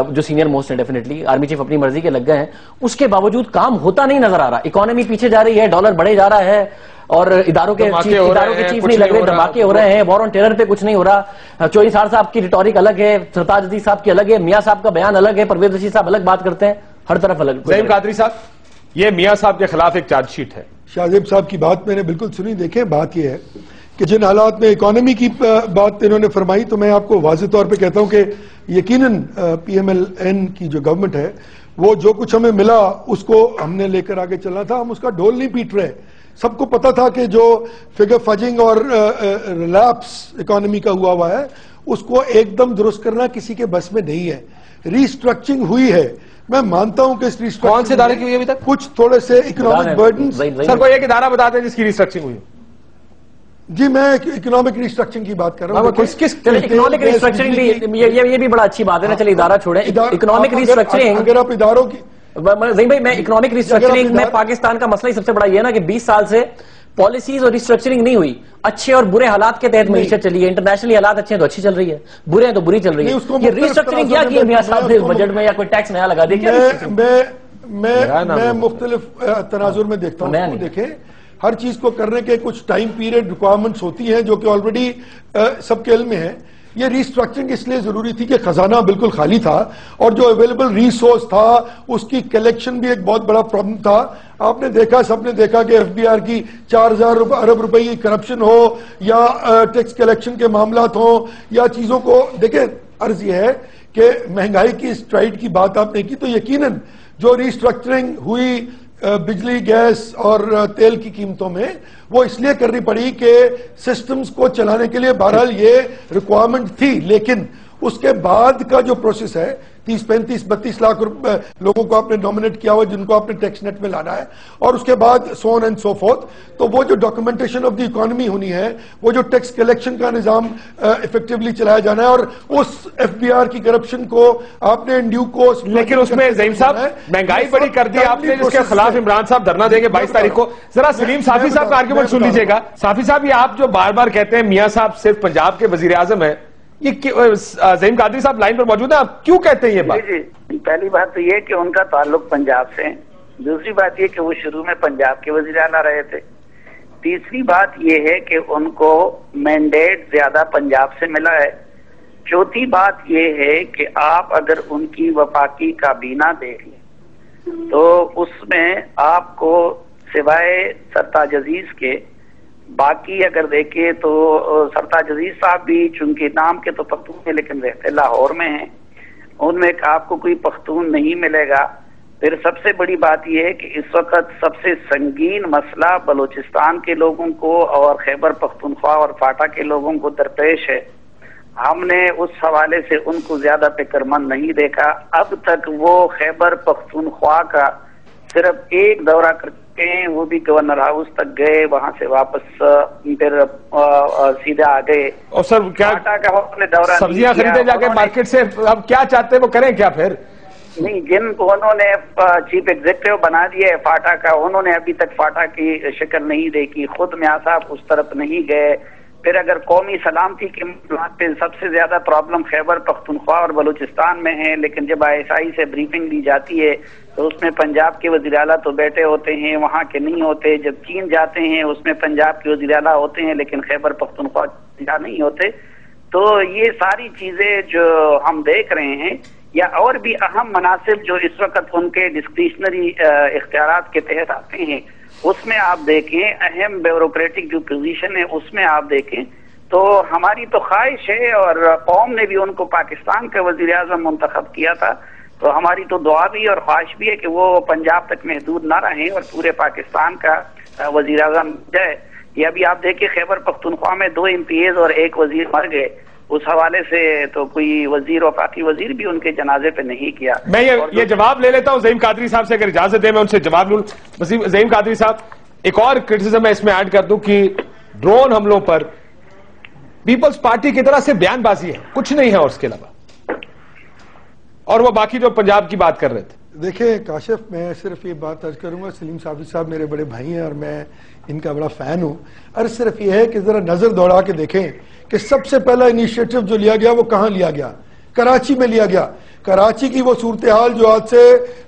جو سینئر موسٹ ہیں ڈیفینیٹلی آرمی چیف اپنی مرضی کے لگ گئے ہیں. اس کے باوجود کام ہوتا نہیں نظر آ رہا. اکانومی پیچھے جا رہی ہے, ڈالر بڑھے جا رہا ہے اور اداروں کے چیف نہیں لگ رہے, دھماکے ہو رہے ہیں, وار آن ٹیرر پہ کچھ نہیں ہو رہا. چوہدری صاحب کی ریٹورک الگ ہے, سرتاج عزیز صاحب کی الگ ہے, میاں صاحب کا بیان الگ ہے, پرویز رشید صاحب الگ بات کرتے ہیں, ہر طرف الگ. زعیم قادری صاحب یہ میاں صاحب کے خلاف ایک چارج شیٹ ہے. شاہزیب صاحب کی بات میں نے بالکل سنی. دیکھیں بات یہ ہے کہ جن حالات میں اکانومی کی بات انہوں نے فرمائی تو میں آپ کو واضح طور پہ کہتا ہوں کہ یقیناً پی ایم ایل این کی جو گورنمنٹ ہے وہ جو کچھ ہمیں ملا اس کو ہم نے لے کر آگے چلنا تھا. ہم اس کا ڈھول نہیں پیٹ رہے. سب کو پتا تھا کہ جو فگر فجنگ اور ریلیپس اکانومی کا ہوا ہے اس کو ایک دم درست کرنا کسی کے بس میں نہیں ہے. ریسٹرکچرنگ ہوئی ہے, میں مانتا ہوں کہ اس ریسٹرکچرنگ کون سے ادارے کی ہوئی ابھی تک؟ کچھ تھوڑے سے اکنامک برڈنز. سر کوئی ایک ادارہ بتا دیں جس کی ریسٹرکچرنگ ہوئی. جی میں اکنامک ریسٹرکچرنگ کی بات کر رہا ہوں. اکنامک ریسٹرکچرنگ بھی یہ بھی بڑا اچھی بات ہے نا. چلیے ادارہ چھوڑیں. اکنامک ریسٹرکچرنگ اگر آپ اداروں کی زین بھائی میں اکنامک ریسٹرکچرنگ میں پاکستان کا مسئلہ ہی سب سے بڑا یہ ہے نا کہ 20 سال سے پالیسیز اور ریسٹرکچرنگ نہیں ہوئی. اچھے اور برے حالات کے تحت معیشت چلی ہے. انٹرنیشنلی حالات اچھے ہیں تو اچھی چل رہی ہے, برے ہیں تو بری چل رہی ہے. یہ ریسٹرکچرنگ کیا کی میاں صاحب نے بجٹ میں یا کوئی ٹیکس نیا لگا دیا؟ میں مختلف تناظر میں دیکھتا ہوں. دیکھیں ہر چیز کو کرنے کے کچھ ٹائم پیریڈ ریکوائرمنٹس ہوتی ہیں جو کہ آلریڈی سب کے علم میں ہے. یہ ریسٹرکچرنگ اس لیے ضروری تھی کہ خزانہ بالکل خالی تھا اور جو اویلیبل ریسورس تھا اس کی کلیکشن بھی ایک بہت بڑا پرابلم تھا. آپ نے دیکھا, سب نے دیکھا کہ ایف ڈی آر کی 4000 ارب روپے کی کرپشن ہو یا ٹیکس کلیکشن کے معاملات ہوں یا چیزوں کو دیکھیں. عرض یہ ہے کہ مہنگائی کی اسٹرائڈ کی بات آپ نے کی تو یقیناً جو ریسٹرکچرنگ ہوئی بجلی گیس اور تیل کی قیمتوں میں وہ اس لیے کرنی پڑی کہ سسٹمز کو چلانے کے لیے بہرحال یہ ریکوائرمنٹ تھی، لیکن اس کے بعد کا جو پروسیس ہے 30 35 32 لاکھ لوگوں کو آپ نے نامنیٹ کیا ہوا جن کو آپ نے ٹیکس نیٹ میں لانا ہے، اور اس کے بعد سو آن اینڈ سو فورتھ، تو وہ جو ڈاکومنٹیشن آف دی اکانومی ہونی ہے، وہ جو ٹیکس کلیکشن کا نظام افیکٹولی چلایا جانا ہے، اور اس ایف بی آر کی کرپشن کو آپ نے ڈیو کوسٹ، لیکن اس میں زعیم صاحب مہنگائی بڑی کر دی آپ نے، جس کے خلاف عمران صاحب دھرنا دیں گے 22 تاریخ کو۔ ذرا سلیم صافی صاحب کا آرگیومنٹ سن لیجئے گا۔ صافی صاحب یہ آپ جو بار بار کہتے ہیں میاں صاحب صرف پنجاب کے وزیر اعظم ہیں، یہ زعیم قادری صاحب لائن پر موجود ہیں، آپ کیوں کہتے ہیں یہ بات؟ جی، پہلی بات تو یہ کہ ان کا تعلق پنجاب سے ہے، دوسری بات یہ کہ وہ شروع میں پنجاب کے وزیر اعلیٰ رہے تھے، تیسری بات یہ ہے کہ ان کو مینڈیٹ زیادہ پنجاب سے ملا ہے، چوتھی بات یہ ہے کہ آپ اگر ان کی وفاقی کابینہ دیکھ لیں تو اس میں آپ کو سوائے سرتاج عزیز کے باقی اگر دیکھیں تو سرتاج عزیز صاحب بھی چونکہ نام کے تو پختون ہیں لیکن رہتے لاہور میں ہیں، ان میں آپ کو کوئی پختون نہیں ملے گا۔ پھر سب سے بڑی بات یہ ہے کہ اس وقت سب سے سنگین مسئلہ بلوچستان کے لوگوں کو اور خیبر پختونخوا اور فاٹا کے لوگوں کو درپیش ہے، ہم نے اس حوالے سے ان کو زیادہ فکر مند نہیں دیکھا۔ اب تک وہ خیبر پختونخوا کا صرف ایک دورہ کرتے ہیں، وہ بھی گورنر ہاؤس تک گئے، وہاں سے واپس پھر سیدھے آ گئے۔ اور سر کیا سبزیاں خریدے جا کے مارکیٹ سے، اب کیا چاہتے ہیں وہ کریں کیا پھر؟ نہیں، جن کو انہوں نے چیف ایگزیکٹو بنا دیا ہے فاٹا کا، انہوں نے ابھی تک فاٹا کی شکل نہیں دیکھی، خود میاں صاحب اس طرف نہیں گئے۔ پھر اگر قومی سلامتی کے معاملات پہ سب سے زیادہ پرابلم خیبر پختونخوا اور بلوچستان میں ہے، لیکن جب ISI سے بریفنگ دی جاتی ہے تو اس میں پنجاب کے وزیر اعلیٰ تو بیٹھے ہوتے ہیں، وہاں کے نہیں ہوتے۔ جب چین جاتے ہیں اس میں پنجاب کے وزیر اعلیٰ ہوتے ہیں لیکن خیبر پختونخوا نہیں ہوتے۔ تو یہ ساری چیزیں جو ہم دیکھ رہے ہیں، یا اور بھی اہم مناصب جو اس وقت ان کے ڈسکریشنری اختیارات کے تحت آتے ہیں، اس میں آپ دیکھیں اہم بیوروکریٹک جو پوزیشن ہے اس میں آپ دیکھیں تو ہماری تو خواہش ہے، اور قوم نے بھی ان کو پاکستان کا وزیر اعظم منتخب کیا تھا، تو ہماری تو دعا بھی اور خواہش بھی ہے کہ وہ پنجاب تک محدود نہ رہیں اور پورے پاکستان کا وزیر اعظم جائے۔ یہ ابھی آپ دیکھیں خیبر پختونخوا میں 2 MPs اور 1 وزیر مر گئے، اس حوالے سے تو کوئی وزیر وفاقی وزیر بھی ان کے جنازے پہ نہیں کیا۔ میں یہ جواب لے لیتا ہوں زعیم قادری صاحب سے، اگر اجازت دیں میں ان سے جواب لوں۔ زعیم قادری صاحب، ایک اور کرٹیسزم میں اس میں ایڈ کر دوں کہ ڈرون حملوں پر پیپلز پارٹی کی طرح سے بیان بازی ہے، کچھ نہیں ہے اور اس کے علاوہ، اور وہ باقی جو پنجاب کی بات کر رہے تھے۔ دیکھیں کاشف، میں صرف یہ بات عرض کروں گا، سلیم صافی صاحب میرے بڑے بھائی ہیں اور میں ان کا بڑا فین ہوں، اور صرف یہ ہے کہ ذرا نظر دوڑا کے دیکھیں کہ سب سے پہلا انیشیٹو جو لیا گیا وہ کہاں لیا گیا؟ کراچی میں لیا گیا۔ کراچی کی وہ صورتحال جو آج سے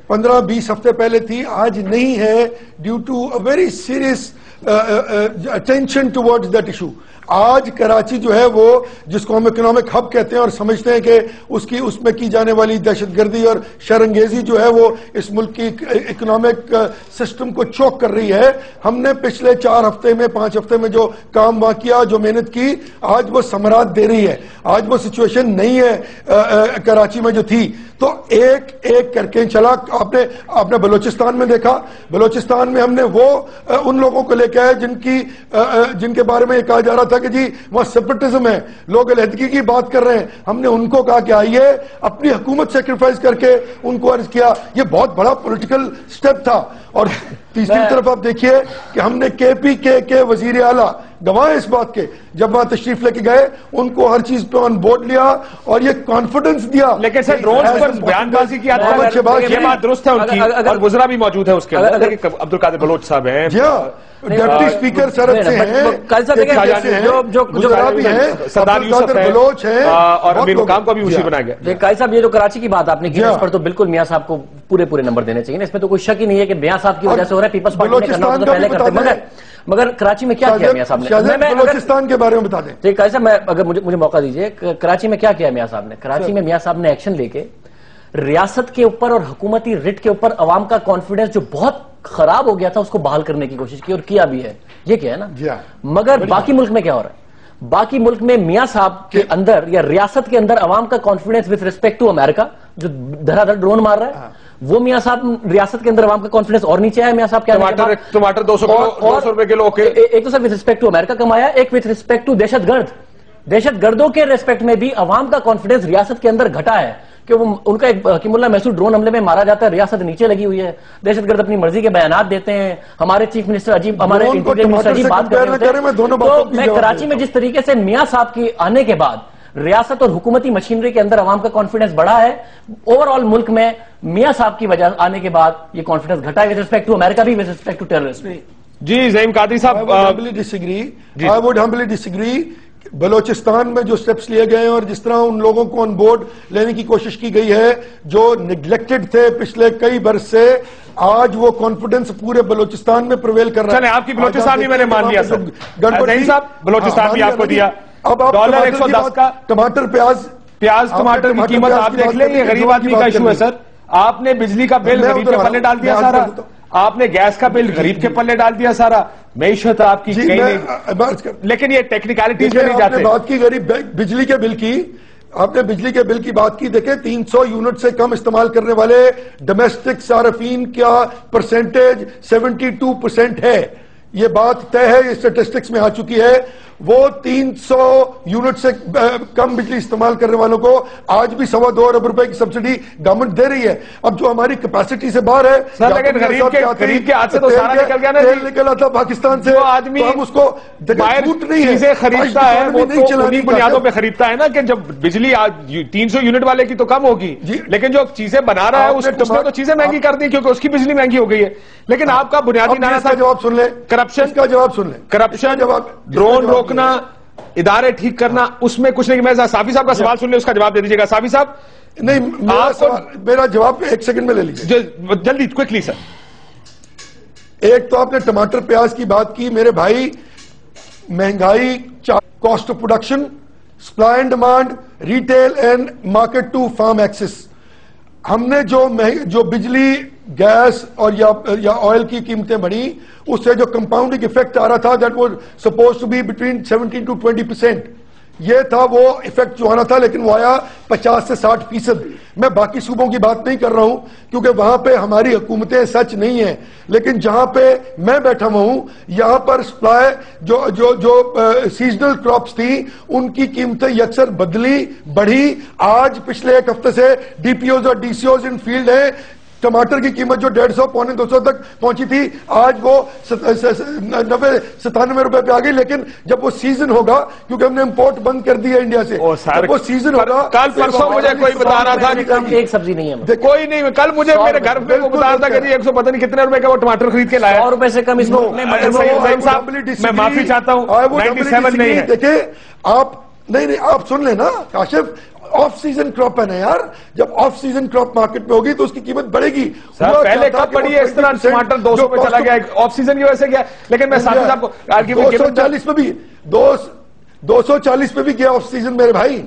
15-20 ہفتے پہلے تھی آج نہیں ہے، due to a very serious attention towards that issue. آج کراچی جو ہے وہ جس کو ہم اکنامک ہب کہتے ہیں اور سمجھتے ہیں کہ اس میں کی جانے والی دہشت گردی اور شرانگیزی جو ہے وہ اس ملک کی اکنامک سسٹم کو چوک کر رہی ہے۔ ہم نے پچھلے 4 ہفتے میں 5 ہفتے میں جو کام وہاں کیا، جو محنت کی، آج وہ ثمرات دے رہی ہے۔ آج وہ سچویشن نہیں ہے کراچی میں جو تھی، تو ایک ایک کر کے چلا۔ آپ نے بلوچستان میں دیکھا، بلوچستان میں ہم نے وہ ان لوگوں کو لے کے آئے جن کے بارے میں یہ کہا جا رہا تھا کہ جی وہاں سیپریٹزم ہے، لوگ علیحدگی کی بات کر رہے ہیں، ہم نے ان کو کہا کہ آئیے اپنی حکومت سیکریفائز کر کے ان کو عرض کیا۔ یہ بہت بڑا پولیٹیکل سٹیپ تھا۔ اور تیسری طرف آپ دیکھیے کہ ہم نے KPK کے وزیر اعلیٰ گواہ اس بات کے، جب وہاں تشریف لے کے گئے ان کو ہر چیز پہ آن بورڈ لیا اور یہ کانفیڈنس دیا۔ لیکن سر ڈرونز پر بیان بازی کی یہ بات درست ہے ان کی، اور وزراء بھی موجود ہے اس کے اندر، عبدالقادر بلوچ صاحب ہیں، جی ہاں، ڈپٹی اسپیکر سرد سے ہیں، وزراء بھی ہیں، سردار یوسف بلوچ ہیں، اور امیر مقام کو بھی اسی بنایا گیا۔ قائد صاحب یہ جو کراچی کی بات آپ نے کی، اس پر تو بالکل میاں صاحب کو پورے نمبر دینے چاہیے، اس میں تو کوئی شک ہی نہیں ہے کہ میاں صاحب کی وجہ سے ہو رہا ہے، پیپلز پارٹی نے کرنا ہوتا تو پہلے کرتے، مگر کراچی میں کیا کیا میاں صاحب نے؟ بلوچستان کے بارے میں بتا دیں۔ قائد صاحب اگر مجھے موقع دیجئے، کراچی میں کیا کیا میاں صاحب نے؟ کراچی میں میاں صاحب نے ایکشن لے کے ریاست کے اوپر اور حکومتی رٹ کے اوپر عوام کا کانفیڈنس جو بہت خراب ہو گیا تھا اس کو بحال کرنے کی کوشش کی، اور کیا بھی ہے۔ یہ کیا ہے نا؟ مگر باقی ملک میں کیا ہو رہا ہے؟ باقی ملک میں میاں صاحب کے اندر یا ریاست کے اندر عوام کا کانفیڈنس وتھ ریسپیکٹ ٹو امریکہ جو دھڑا دھڑ ڈرون مار رہا ہے، وہ میاں صاحب ریاست کے اندر عوام کا کانفیڈنس اور نیچے آیا میاں صاحب کیا ٹماٹر 200 روپے کلو. ایک تو سر وتھ ریسپیکٹ ٹو امریکہ کمایا، ایک وتھ ریسپیکٹ ٹو دہشت گردوں کے ریسپیکٹ میں بھی عوام کا کانفیڈنس ریاست کے اندر گھٹا ہے کہ وہ ان کا ایک حکیم اللہ محسود ڈرون حملے میں مارا جاتا ہے، ریاست نیچے لگی ہوئی ہے، دہشت گرد اپنی مرضی کے بیانات دیتے ہیں، ہمارے چیف منسٹر عجیب، ہمارے انٹیریئر منسٹر عجیب بات کر رہے ہیں. تو میں کراچی میں جس طریقے سے میاں صاحب کی آنے کے بعد ریاست اور حکومتی مشینری کے اندر عوام کا کانفیڈنس بڑھا ہے، اوور آل ملک میں میاں صاحب کی وجہ آنے کے بعد یہ کانفیڈنس گھٹا ہے وتھ ریسپیکٹ ٹو امریکہ بھی وتھ ریسپیکٹ ٹو ٹیررسٹ. جی زعیم قادری صاحب، I would humbly disagree. Balochistan میں جو سٹیپس لیے گئے ہیں اور جس طرح ان لوگوں کو آن بورڈ لینے کی کوشش کی گئی ہے جو نگلیکٹڈ تھے پچھلے کئی برس سے، آج وہ کانفیڈنس پورے بلوچستان میں پرویل کر رہا ہے. چلیں آپ کی بلوچستان بھی میں نے مان لیا سر، زعیم صاحب بلوچستان بھی آپ کو دیا. اب آپ $110 کا ٹماٹر پیاز ٹماٹر کی قیمت آپ دیکھ لیں، یہ غریب آدمی کا ایشو ہے سر. آپ نے بجلی کا بل غریب کے پلے ڈال دیا سارا، آپ نے گیس کا بل غریب کے پلے ڈال دیا سارا، معیشت آپ کی کہیں نہیں. لیکن یہ ٹیکنیکلٹیز میں نہیں جاتے. آپ نے بات کی غریب بجلی کے بل کی، آپ نے بجلی کے بل کی بات کی، دیکھیں 300 یونٹ سے کم استعمال کرنے والے ڈومیسٹک صارفین کا پرسنٹیج 72% ہے. یہ بات طے ہے، یہ اسٹیٹسٹکس میں آ چکی ہے. وہ 300 یونٹ سے کم بجلی استعمال کرنے والوں کو آج بھی $2.25 ارب کی سبسڈی گورنمنٹ دے رہی ہے. اب جو ہماری کیپیسٹی سے باہر ہے سر، لیکن غریب کے ہاتھ سے تو سارا نکل گیا نا. تیل نکلا تھا پاکستان سے، جو آدمی ہم اس کو باہر چیزیں خریدتا ہے وہ تو انہی بنیادوں پہ خریدتا ہے نا کہ جب بجلی 300 یونٹ والے کی تو کم ہوگی، لیکن جو چیزیں بنا رہا ہے اس نے تو چیزیں مہنگی کر دی کیونکہ اس کی بجلی مہنگی ہو گئی ہے. لیکن آپ کا بنیادی نعرہ تھا، جواب سن لیں، کرپشن کا جواب سن لیں، کرپشن، ڈرون روکنا، ادارے ٹھیک کرنا، اس میں کچھ نہیں. میں صافی صاحب کا سوال سن لیں، اس کا جواب دے دیجیے گا. صافی صاحب نہیں، میرا جواب 1 سیکنڈ میں لے لیجیے جلدی کوئکلی سر. ایک تو آپ نے ٹماٹر پیاز کی بات کی میرے بھائی، مہنگائی، cost of production, supply and demand, retail and market to farm access. ہم نے جو بجلی، گیس اور یا آئل کی قیمتیں بڑھی، اس سے جو کمپاؤنڈنگ ایفیکٹ آ رہا تھا that was supposed to be between 17 to 20%. یہ تھا وہ ایفیکٹ جو آنا تھا، لیکن وہ آیا 50 سے 60%. میں باقی صوبوں کی بات نہیں کر رہا ہوں کیونکہ وہاں پہ ہماری حکومتیں سچ نہیں ہیں، لیکن جہاں پہ میں بیٹھا ہوا ہوں یہاں پر سپلائی جو سیزنل کراپس تھی ان کی قیمتیں یکسر بدلی، بڑھی. آج پچھلے 1 ہفتے سے ڈی پی اوز اور D C Os in field ہیں. ٹماٹر کی قیمت جو 150 پونے 200 تک پہنچی تھی آج وہ 90-97 روپے پہ آ گئی. لیکن جب وہ سیزن ہوگا، کیونکہ ہم نے امپورٹ بند کر دی ہے انڈیا سے، جب وہ سیزن ہوگا. کل پرسوں مجھے کوئی بتا رہا تھا کہ ایک سبزی نہیں ہے، کوئی نہیں. کل مجھے میرے گھر پہ وہ بتا رہا تھا کہ 100 پتہ نہیں کتنے روپے کا وہ ٹماٹر خرید کے لایا. 100 روپے سے کم اس ملک میں. میں معافی چاہتا ہوں، 97 نہیں ہے. دیکھیں آپ، نہیں آپ سن لیں نا کاشف، آف سیزن کراپ ہے نا یار. جب آف سیزن کراپ مارکیٹ میں ہوگی تو اس کی قیمت بڑھے گی. پہلے کب بڑھی ہے اس طرح؟ ٹماٹر 200 پہ چلا گیا آف سیزن کی وجہ سے گیا. لیکن میں ساتھ صاحب کو 240 پہ بھی 240 پہ بھی گیا آف سیزن میرے بھائی.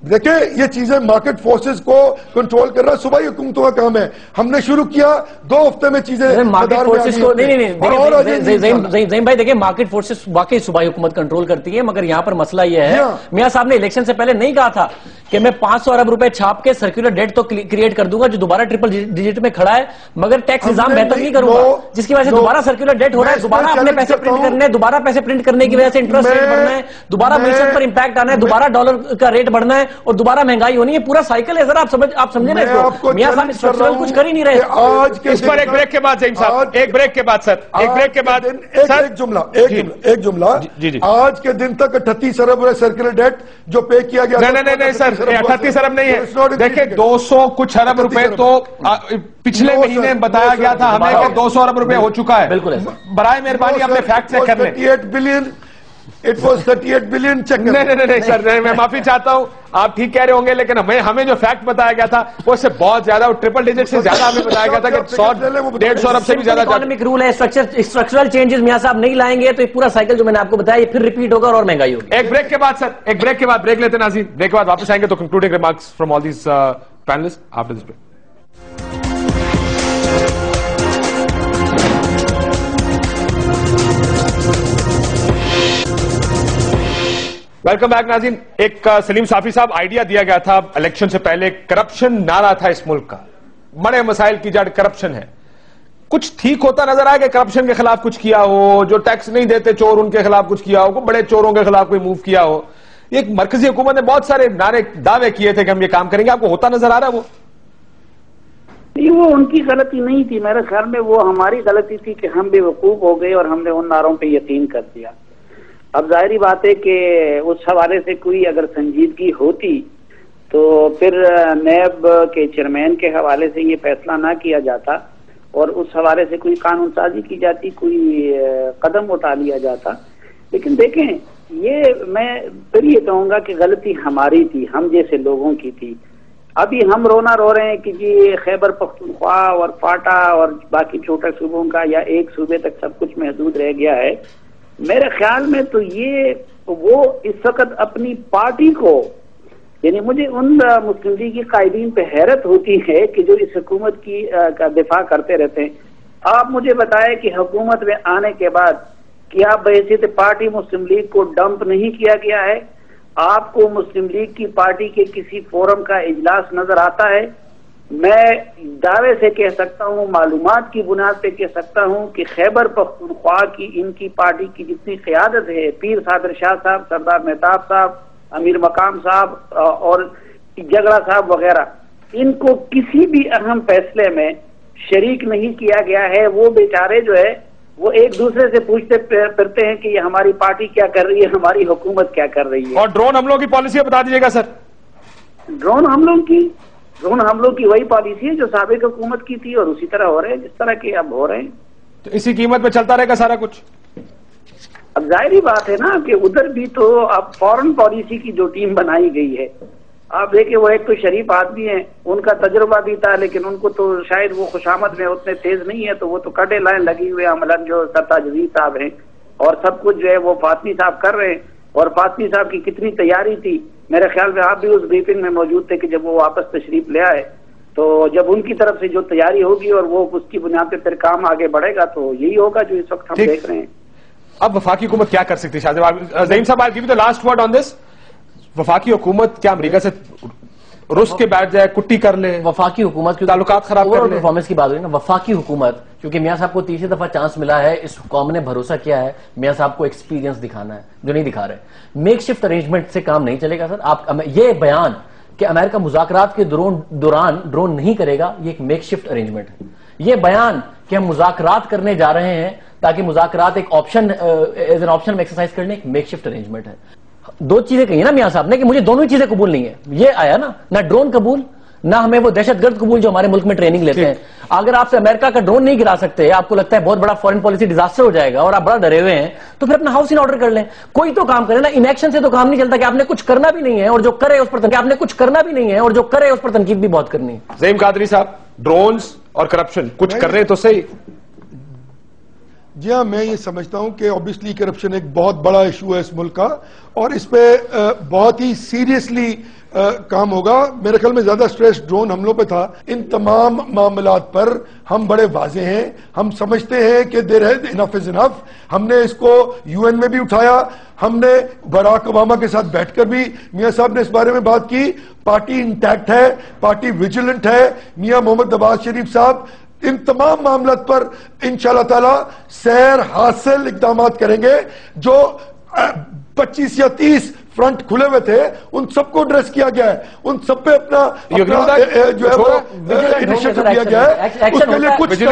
دیکھیں یہ چیزیں مارکیٹ فورسز کو کنٹرول کر رہا ہے، صوبائی حکومتوں کا کام ہے. ہم نے شروع کیا 2 ہفتے میں چیزیں مارکیٹ فورسز کو نہیں زعیم بھائی دیکھیں مارکیٹ فورسز واقعی صوبائی حکومت کنٹرول کرتی ہے، مگر یہاں پر مسئلہ یہ ہے میاں صاحب نے الیکشن سے پہلے نہیں کہا تھا کہ میں 500 ارب روپے چھاپ کے سرکولر ڈیٹ تو کریٹ کر دوں گا جو دوبارہ ٹرپل ڈیجٹ میں کھڑا ہے، مگر ٹیکس نظام بہتر نہیں کروں گا جس کی وجہ سے دوبارہ سرکولر ڈیٹ ہو رہا ہے، دوبارہ اپنے پیسے پرنٹ کرنے، دوبارہ پیسے پرنٹ کرنے کی وجہ سے انٹرسٹ ریٹ بڑھنا ہے، دوبارہ معیشت پر امپیکٹ آنا ہے، دوبارہ ڈالر کا ریٹ بڑھنا ہے اور دوبارہ مہنگائی ہونی ہے. پورا سائیکل ہے. ذرا آپ سمجھیں نا اس کو. میاں صاحب اسٹرکچرل کچھ کر ہی نہیں رہے. آج کے اس پر ایک بریک کے بعد زعیم صاحب، ایک بریک کے بعد سر، ایک بریک کے بعد ایک جملہ آج کے دن تک 38 ارب سرکولر ڈیٹ جو پے کیا گیا. نہیں سر 38 ارب نہیں ہے. دیکھیں 200 کچھ ارب روپے تو پچھلے مہینے بتایا گیا تھا ہمیں کہ 200 ارب روپے ہو چکا ہے. بالکل. برائے مہربانی اپنے فیکٹ چیک کر لیں. 38 billion It was 38 billion check. نہیں سر، میں معافی چاہتا ہوں. آپ ٹھیک کہہ رہے ہوں گے لیکن ہمیں جو فیکٹ بتایا گیا تھا وہ اس سے بہت زیادہ، ٹرپل ڈیجٹ سے زیادہ ہمیں بتایا گیا تھا کہ 100-150 ارب سے بھی زیادہ. اکانومک رول ہے، اسٹرکچرل چینجز میاں صاحب نہیں لائیں گے تو یہ پورا سائیکل جو میں نے آپ کو بتایا یہ پھر ریپیٹ ہوگا اور مہنگائی ہوگی. ایک بریک کے بعد سر، ایک بریک کے بعد بریک لیتے ہیں ناظرین. بریک کے بعد واپس آئیں گے تو concluding remarks from all these panellist after this break. Welcome back ناظرین. ایک سلیم صافی صاحب آئیڈیا دیا گیا تھا الیکشن سے پہلے, کرپشن نعرہ تھا اس ملک کا, بڑے مسائل کی جڑ کرپشن ہے. کچھ ٹھیک ہوتا نظر آئے کہ کرپشن کے خلاف کچھ کیا ہو, جو ٹیکس نہیں دیتے چور ان کے خلاف کچھ کیا ہو, بڑے چوروں کے خلاف کوئی موو کیا ہو. ایک مرکزی حکومت نے بہت سارے نعرے دعوے کیے تھے کہ ہم یہ کام کریں گے, آپ کو ہوتا نظر آ رہا ہے وہ؟ نہیں, وہ ان کی غلطی نہیں تھی, میرے خیال میں وہ ہماری غلطی تھی کہ ہم بے وقوف ہو گئے اور ہم نے ان نعروں پہ یقین کر دیا. اب ظاہری بات ہے کہ اس حوالے سے کوئی اگر سنجیدگی ہوتی تو پھر نیب کے چیئرمین کے حوالے سے یہ فیصلہ نہ کیا جاتا اور اس حوالے سے کوئی قانون سازی کی جاتی, کوئی قدم اٹھا لیا جاتا. لیکن دیکھیں, یہ میں پھر یہ کہوں گا کہ غلطی ہماری تھی, ہم جیسے لوگوں کی تھی. ابھی ہم رونا رو رہے ہیں کہ جی خیبر پختونخوا اور فاٹا اور باقی چھوٹے صوبوں کا یا ایک صوبے تک سب کچھ محدود رہ گیا ہے. میرے خیال میں تو یہ وہ اس وقت اپنی پارٹی کو, یعنی مجھے ان مسلم لیگ کی قائدین پہ حیرت ہوتی ہے کہ جو اس حکومت کی کا دفاع کرتے رہتے ہیں. آپ مجھے بتائیں کہ حکومت میں آنے کے بعد کیا بحیثیت پارٹی مسلم لیگ کو ڈمپ نہیں کیا گیا ہے؟ آپ کو مسلم لیگ کی پارٹی کے کسی فورم کا اجلاس نظر آتا ہے؟ میں دعوے سے کہہ سکتا ہوں, معلومات کی بنیاد پہ کہہ سکتا ہوں کہ خیبر پختونخوا کی ان کی پارٹی کی جتنی قیادت ہے, پیر صادر شاہ صاحب, سردار مہتاب صاحب, امیر مقام صاحب اور جگڑا صاحب وغیرہ, ان کو کسی بھی اہم فیصلے میں شریک نہیں کیا گیا ہے. وہ بیچارے جو ہے وہ ایک دوسرے سے پوچھتے پھرتے ہیں کہ یہ ہماری پارٹی کیا کر رہی ہے, ہماری حکومت کیا کر رہی ہے. اور ڈرون حملوں کی پالیسی بتا دیجیے گا سر. ڈرون حملوں کی وہی پالیسی ہے جو سابق حکومت کی تھی اور اسی طرح ہو رہے ہیں جس طرح کے اب ہو رہے ہیں. تو اسی قیمت پہ چلتا رہے گا سارا کچھ. اب ظاہری بات ہے نا کہ ادھر بھی تو اب فورن پالیسی کی جو ٹیم بنائی گئی ہے, آپ دیکھیں وہ ایک تو شریف آدمی ہیں, ان کا تجربہ بھی تھا, لیکن ان کو تو شاید وہ خوشامد میں اتنے تیز نہیں ہے, تو وہ تو کٹے لائن لگی ہوئے عملاً جو سرتاج عزیز صاحب ہیں, اور سب کچھ جو ہے وہ فاطمی صاحب کر رہے ہیں. اور فاطمی صاحب کی کتنی تیاری تھی, میرے خیال میں آپ بھی اس بریفنگ میں موجود تھے کہ جب وہ واپس تشریف لے آئے, تو جب ان کی طرف سے جو تیاری ہوگی اور وہ اس کی بنیاد پہ پھر کام آگے بڑھے گا تو یہی ہوگا جو اس وقت ہم دیکھ رہے ہیں. اب وفاقی حکومت کیا کر سکتی ہے؟ زعیم صاحب, I give you the last word on this. وفاقی حکومت کیا امریکہ سے رس کے بیٹھ جائے, کٹی کر لے, وفاقی حکومت کی تعلقات خراب کر لے؟ پرفارمنس کی بات ہوئی نا, وفاقی حکومت, کیونکہ میاں صاحب کو تیسری دفعہ چانس ملا ہے, اس قوم نے بھروسہ کیا ہے میاں صاحب کو ایکسپیرینس دکھانا ہے جو نہیں دکھا رہے. میک شفٹ ارینجمنٹ سے کام نہیں چلے گا سر. آپ یہ بیان کہ امریکہ مذاکرات کے دوران ڈرون نہیں کرے گا, یہ ایک میک شفٹ ارینجمنٹ ہے. یہ بیان کہ ہم مذاکرات کرنے جا رہے ہیں تاکہ مذاکرات ایک آپشن ایز این آپشن میں ایکسرسائز کرنے, ایک میک شفٹ ارینجمنٹ ہے. دو چیزیں کہی نا میاں صاحب نے کہ مجھے دونوں ہی چیزیں قبول نہیں ہے. یہ آیا نا, نہ ڈرون قبول نہ ہمیں وہ دہشت گرد قبول جو ہمارے ملک میں ٹریننگ لیتے ہیں. اگر آپ سے امریکہ کا ڈرون نہیں گرا سکتے, آپ کو لگتا ہے بہت بڑا فورن پالیسی ڈیزاسٹر ہو جائے گا اور آپ بڑا ڈرے ہوئے ہیں, تو پھر اپنا ہاؤس ان آرڈر کر لیں. کوئی تو کام کرے نا, ان ایکشن سے تو کام نہیں چلتا کہ آپ نے کچھ کرنا بھی نہیں ہے اور جو کرے اس پر تنقید بھی بہت کرنی ہے. زعیم قادری صاحب, ڈرونز اور کرپشن کچھ کر رہے ہیں تو صحیح. جی ہاں, میں یہ سمجھتا ہوں کہ اوبیسلی کرپشن ایک بہت بڑا ایشو ہے اس ملک کا, اور اس پہ بہت ہی سیریسلی کام ہوگا. میرے خیال میں زیادہ سٹریس ڈرون حملوں پہ تھا. ان تمام معاملات پر ہم بڑے واضح ہیں, ہم سمجھتے ہیں کہ دیر ہے انف از انف. ہم نے اس کو یو این میں بھی اٹھایا, ہم نے براک اوباما کے ساتھ بیٹھ کر بھی میاں صاحب نے اس بارے میں بات کی. پارٹی انٹیکٹ ہے, پارٹی ویجیلنٹ ہے. میاں محمد نواز شریف صاحب ان تمام معاملات پر انشاءاللہ تعالی سیر حاصل اقدامات کریں گے. جو 25 یا 30 فرنٹ کھلے ہوئے تھے ان سب کو ایڈریس کیا گیا ہے, ان سب پہ اپنا جو ہے وہ انیشیٹو کیا گیا ہے. اس کے لیے کچھ